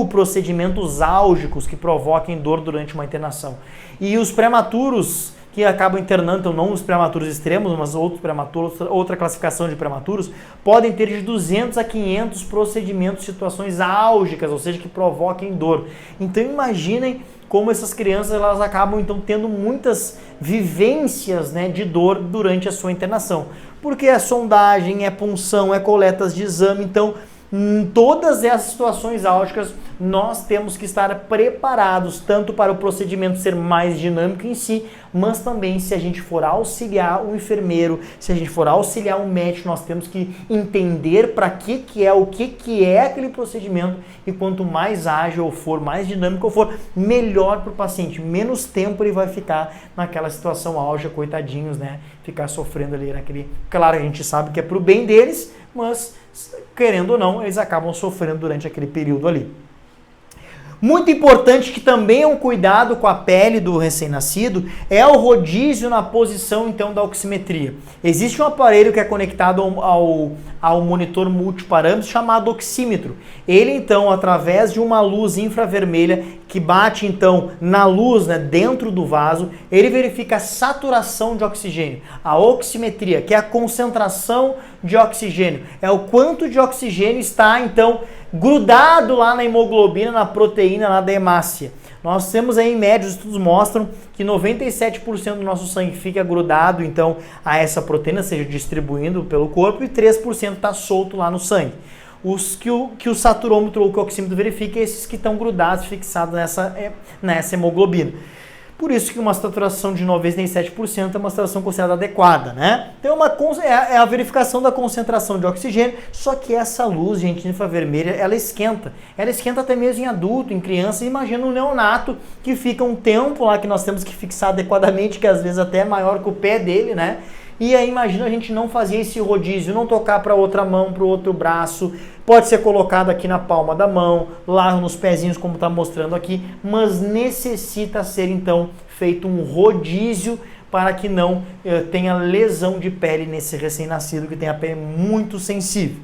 procedimentos álgicos que provoquem dor durante uma internação. E os prematuros que acabam internando, então não os prematuros extremos, mas outros prematuros, outra classificação de prematuros, podem ter de 200 a 500 procedimentos, situações álgicas, ou seja, que provoquem dor. Então imaginem como essas crianças elas acabam então tendo muitas vivências, né, de dor durante a sua internação. Porque é sondagem, é punção, é coletas de exame, então em todas essas situações álgicas nós temos que estar preparados tanto para o procedimento ser mais dinâmico em si, mas também se a gente for auxiliar o enfermeiro, se a gente for auxiliar o médico, nós temos que entender para que é aquele procedimento, e quanto mais ágil for, mais dinâmico for, melhor para o paciente, menos tempo ele vai ficar naquela situação álgica, coitadinhos, né, ficar sofrendo ali naquele... Claro, a gente sabe que é para o bem deles, mas querendo ou não, eles acabam sofrendo durante aquele período ali. Muito importante, que também é um cuidado com a pele do recém-nascido, é o rodízio na posição então da oximetria. Existe um aparelho que é conectado ao monitor multiparâmetros chamado oxímetro. Ele então, através de uma luz infravermelha que bate então na luz, né, dentro do vaso, ele verifica a saturação de oxigênio. A oximetria, que é a concentração de oxigênio, é o quanto de oxigênio está então grudado lá na hemoglobina, na proteína lá da hemácia. Nós temos aí, em média, os estudos mostram que 97% do nosso sangue fica grudado então a essa proteína, seja distribuindo pelo corpo, e 3% está solto lá no sangue. Os que o saturômetro ou que o oxímetro verifica é esses que estão grudados, fixados nessa hemoglobina. Por isso que uma saturação de 97% é uma saturação considerada adequada, né? Então é a verificação da concentração de oxigênio, só que essa luz, gente, infravermelha, ela esquenta. Ela esquenta até mesmo em adulto, em criança. Imagina um neonato que fica um tempo lá que nós temos que fixar adequadamente, que às vezes até é maior que o pé dele, né? E aí imagina a gente não fazer esse rodízio, não tocar para outra mão, para o outro braço, pode ser colocado aqui na palma da mão, lá nos pezinhos como está mostrando aqui, mas necessita ser então feito um rodízio para que não tenha lesão de pele nesse recém-nascido que tem a pele muito sensível.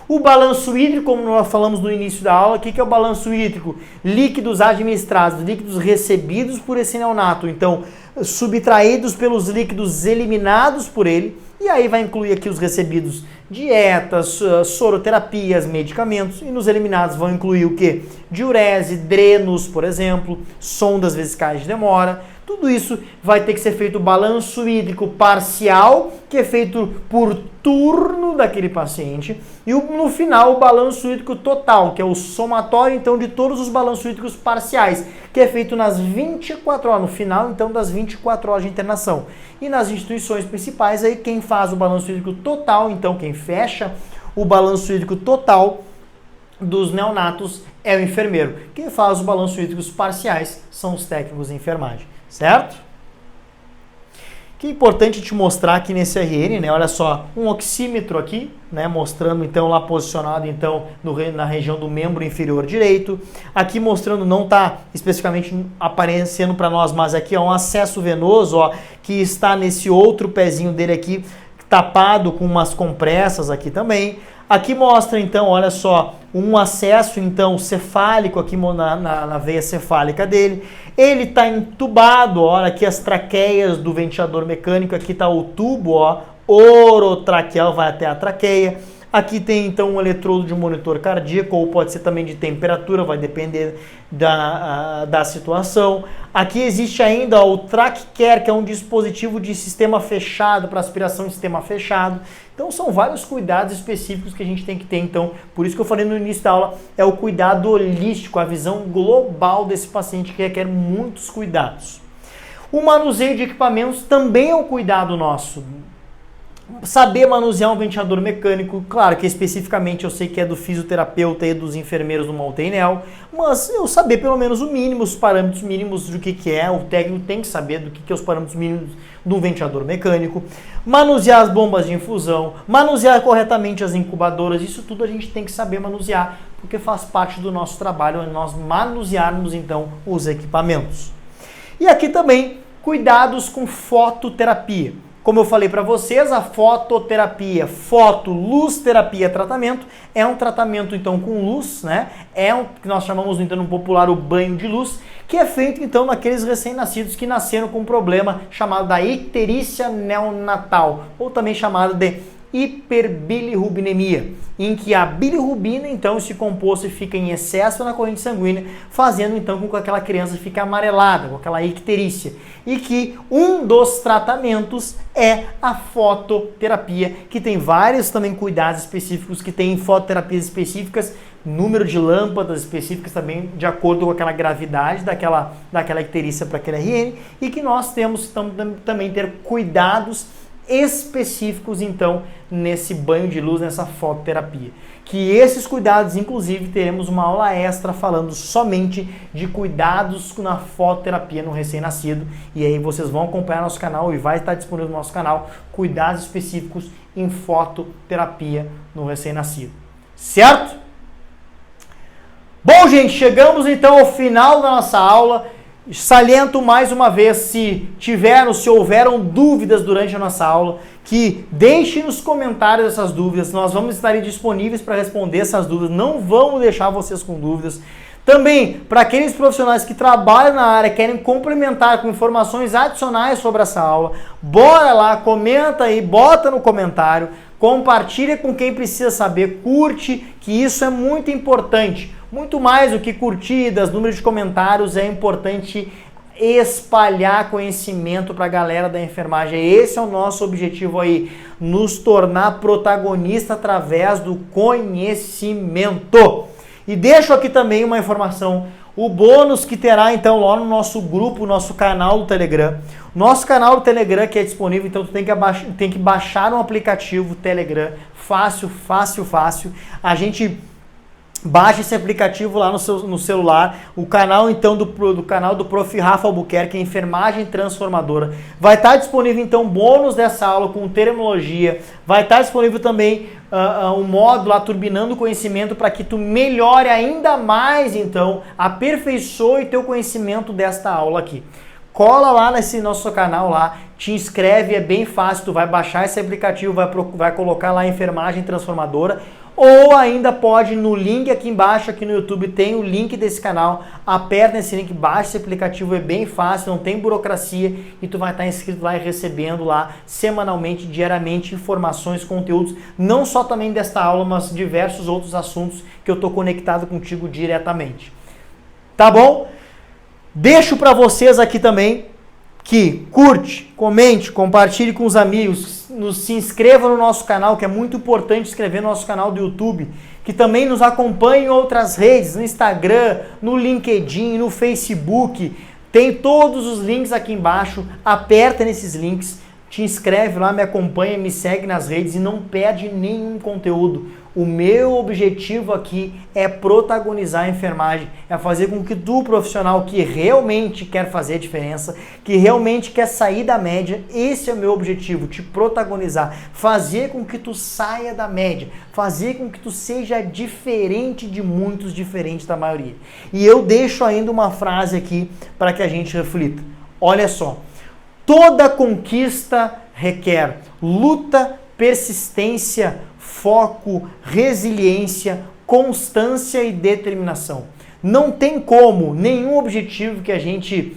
O balanço hídrico, como nós falamos no início da aula, o que é o balanço hídrico? Líquidos administrados, líquidos recebidos por esse neonato, então subtraídos pelos líquidos eliminados por ele, e aí vai incluir aqui os recebidos: dietas, soroterapias, medicamentos, e nos eliminados vão incluir o quê? Diurese, drenos, por exemplo, sondas vesicais de demora. Tudo isso vai ter que ser feito o balanço hídrico parcial, que é feito por turno daquele paciente, e no final o balanço hídrico total, que é o somatório então de todos os balanços hídricos parciais, que é feito nas 24 horas, no final então das 24 horas de internação. E nas instituições principais, aí quem faz o balanço hídrico total, então quem fecha o balanço hídrico total dos neonatos é o enfermeiro. Quem faz os balanços hídricos parciais são os técnicos de enfermagem, certo? Que é importante te mostrar aqui nesse RN, né? Olha só, um oxímetro aqui, né? Mostrando então lá posicionado então na região do membro inferior direito. Aqui mostrando, não está especificamente aparecendo para nós, mas aqui é um acesso venoso, ó, que está nesse outro pezinho dele aqui, tapado com umas compressas aqui também. Aqui mostra então, olha só, um acesso então cefálico aqui na veia cefálica dele. Ele está entubado, olha aqui as traqueias do ventilador mecânico, aqui está o tubo, ó, orotraqueal, vai até a traqueia. Aqui tem então um eletrodo de monitor cardíaco, ou pode ser também de temperatura, vai depender da situação. Aqui existe ainda o TrachCare, que é um dispositivo de sistema fechado, para aspiração de sistema fechado. Então são vários cuidados específicos que a gente tem que ter. Então, por isso que eu falei no início da aula, é o cuidado holístico, a visão global desse paciente que requer muitos cuidados. O manuseio de equipamentos também é um cuidado nosso. Saber manusear um ventilador mecânico, claro que especificamente eu sei que é do fisioterapeuta e dos enfermeiros numa UTI NEL, mas eu saber pelo menos o mínimo, os parâmetros mínimos do que é, o técnico tem que saber do que é os parâmetros mínimos de um ventilador mecânico, manusear as bombas de infusão, manusear corretamente as incubadoras, isso tudo a gente tem que saber manusear, porque faz parte do nosso trabalho nós manusearmos então os equipamentos. E aqui também, cuidados com fototerapia. Como eu falei para vocês, a fototerapia, luz terapia, tratamento, é um tratamento então com luz, né? É o que nós chamamos então no popular o banho de luz, que é feito então naqueles recém-nascidos que nasceram com um problema chamado da icterícia neonatal, ou também chamado de hiperbilirrubinemia, em que a bilirrubina, então, esse composto fica em excesso na corrente sanguínea, fazendo então com que aquela criança fique amarelada, com aquela icterícia. E que um dos tratamentos é a fototerapia, que tem vários também cuidados específicos, que tem fototerapias específicas, número de lâmpadas específicas também, de acordo com aquela gravidade daquela icterícia para aquele RN, e que nós temos também ter cuidados específicos então nesse banho de luz, nessa fototerapia. Que esses cuidados, inclusive, teremos uma aula extra falando somente de cuidados na fototerapia no recém-nascido, e aí vocês vão acompanhar nosso canal e vai estar disponível no nosso canal cuidados específicos em fototerapia no recém-nascido. Certo? Bom, gente, chegamos então ao final da nossa aula. Saliento mais uma vez, se houveram dúvidas durante a nossa aula, que deixe nos comentários essas dúvidas, nós vamos estar disponíveis para responder essas dúvidas, não vamos deixar vocês com dúvidas. Também, para aqueles profissionais que trabalham na área, querem complementar com informações adicionais sobre essa aula, bora lá, comenta aí, bota no comentário, compartilha com quem precisa saber, curte, que isso é muito importante. Muito mais do que curtidas, número de comentários, é importante espalhar conhecimento para a galera da enfermagem. Esse é o nosso objetivo aí, nos tornar protagonista através do conhecimento. E deixo aqui também uma informação, o bônus que terá então lá no nosso grupo, nosso canal do Telegram. Nosso canal do Telegram que é disponível, então tu tem que baixar um aplicativo Telegram, fácil. A gente baixa esse aplicativo lá no celular, o canal então do canal do Prof. Rafa Albuquerque, Enfermagem Transformadora. Vai estar disponível então bônus dessa aula com terminologia, vai estar disponível também um módulo lá, turbinando o conhecimento, para que tu melhore ainda mais então, aperfeiçoe teu conhecimento desta aula aqui. Cola lá nesse nosso canal lá, te inscreve, é bem fácil, tu vai baixar esse aplicativo, vai colocar lá Enfermagem Transformadora, ou ainda pode no link aqui embaixo, aqui no YouTube tem o link desse canal, aperta nesse link, baixa esse aplicativo, é bem fácil, não tem burocracia e tu vai estar inscrito lá e recebendo lá semanalmente, diariamente, informações, conteúdos, não só também desta aula, mas diversos outros assuntos que eu estou conectado contigo diretamente. Tá bom? Deixo para vocês aqui também que curte, comente, compartilhe com os amigos, se inscreva no nosso canal, que é muito importante inscrever no nosso canal do YouTube, que também nos acompanhe em outras redes, no Instagram, no LinkedIn, no Facebook, tem todos os links aqui embaixo, aperta nesses links, te inscreve lá, me acompanha, me segue nas redes e não perde nenhum conteúdo. O meu objetivo aqui é protagonizar a enfermagem, é fazer com que tu, profissional que realmente quer fazer a diferença, que realmente quer sair da média, esse é o meu objetivo, te protagonizar, fazer com que tu saia da média, fazer com que tu seja diferente de muitos, diferente da maioria. E eu deixo ainda uma frase aqui para que a gente reflita. Olha só, toda conquista requer luta, persistência, foco, resiliência, constância e determinação. Não tem como nenhum objetivo que a gente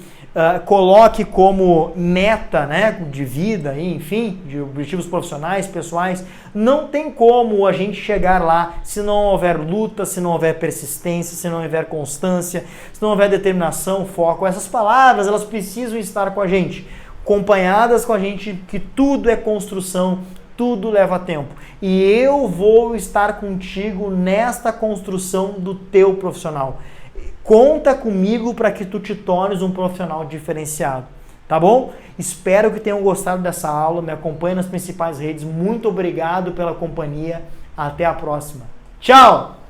coloque como meta, né, de vida, enfim, de objetivos profissionais, pessoais, não tem como a gente chegar lá se não houver luta, se não houver persistência, se não houver constância, se não houver determinação, foco. Essas palavras, elas precisam estar com a gente, acompanhadas com a gente, que tudo é construção, tudo leva tempo. E eu vou estar contigo nesta construção do teu profissional. Conta comigo para que tu te tornes um profissional diferenciado. tá bom? Espero que tenham gostado dessa aula, me acompanhem nas principais redes. Muito obrigado pela companhia. Até a próxima. Tchau!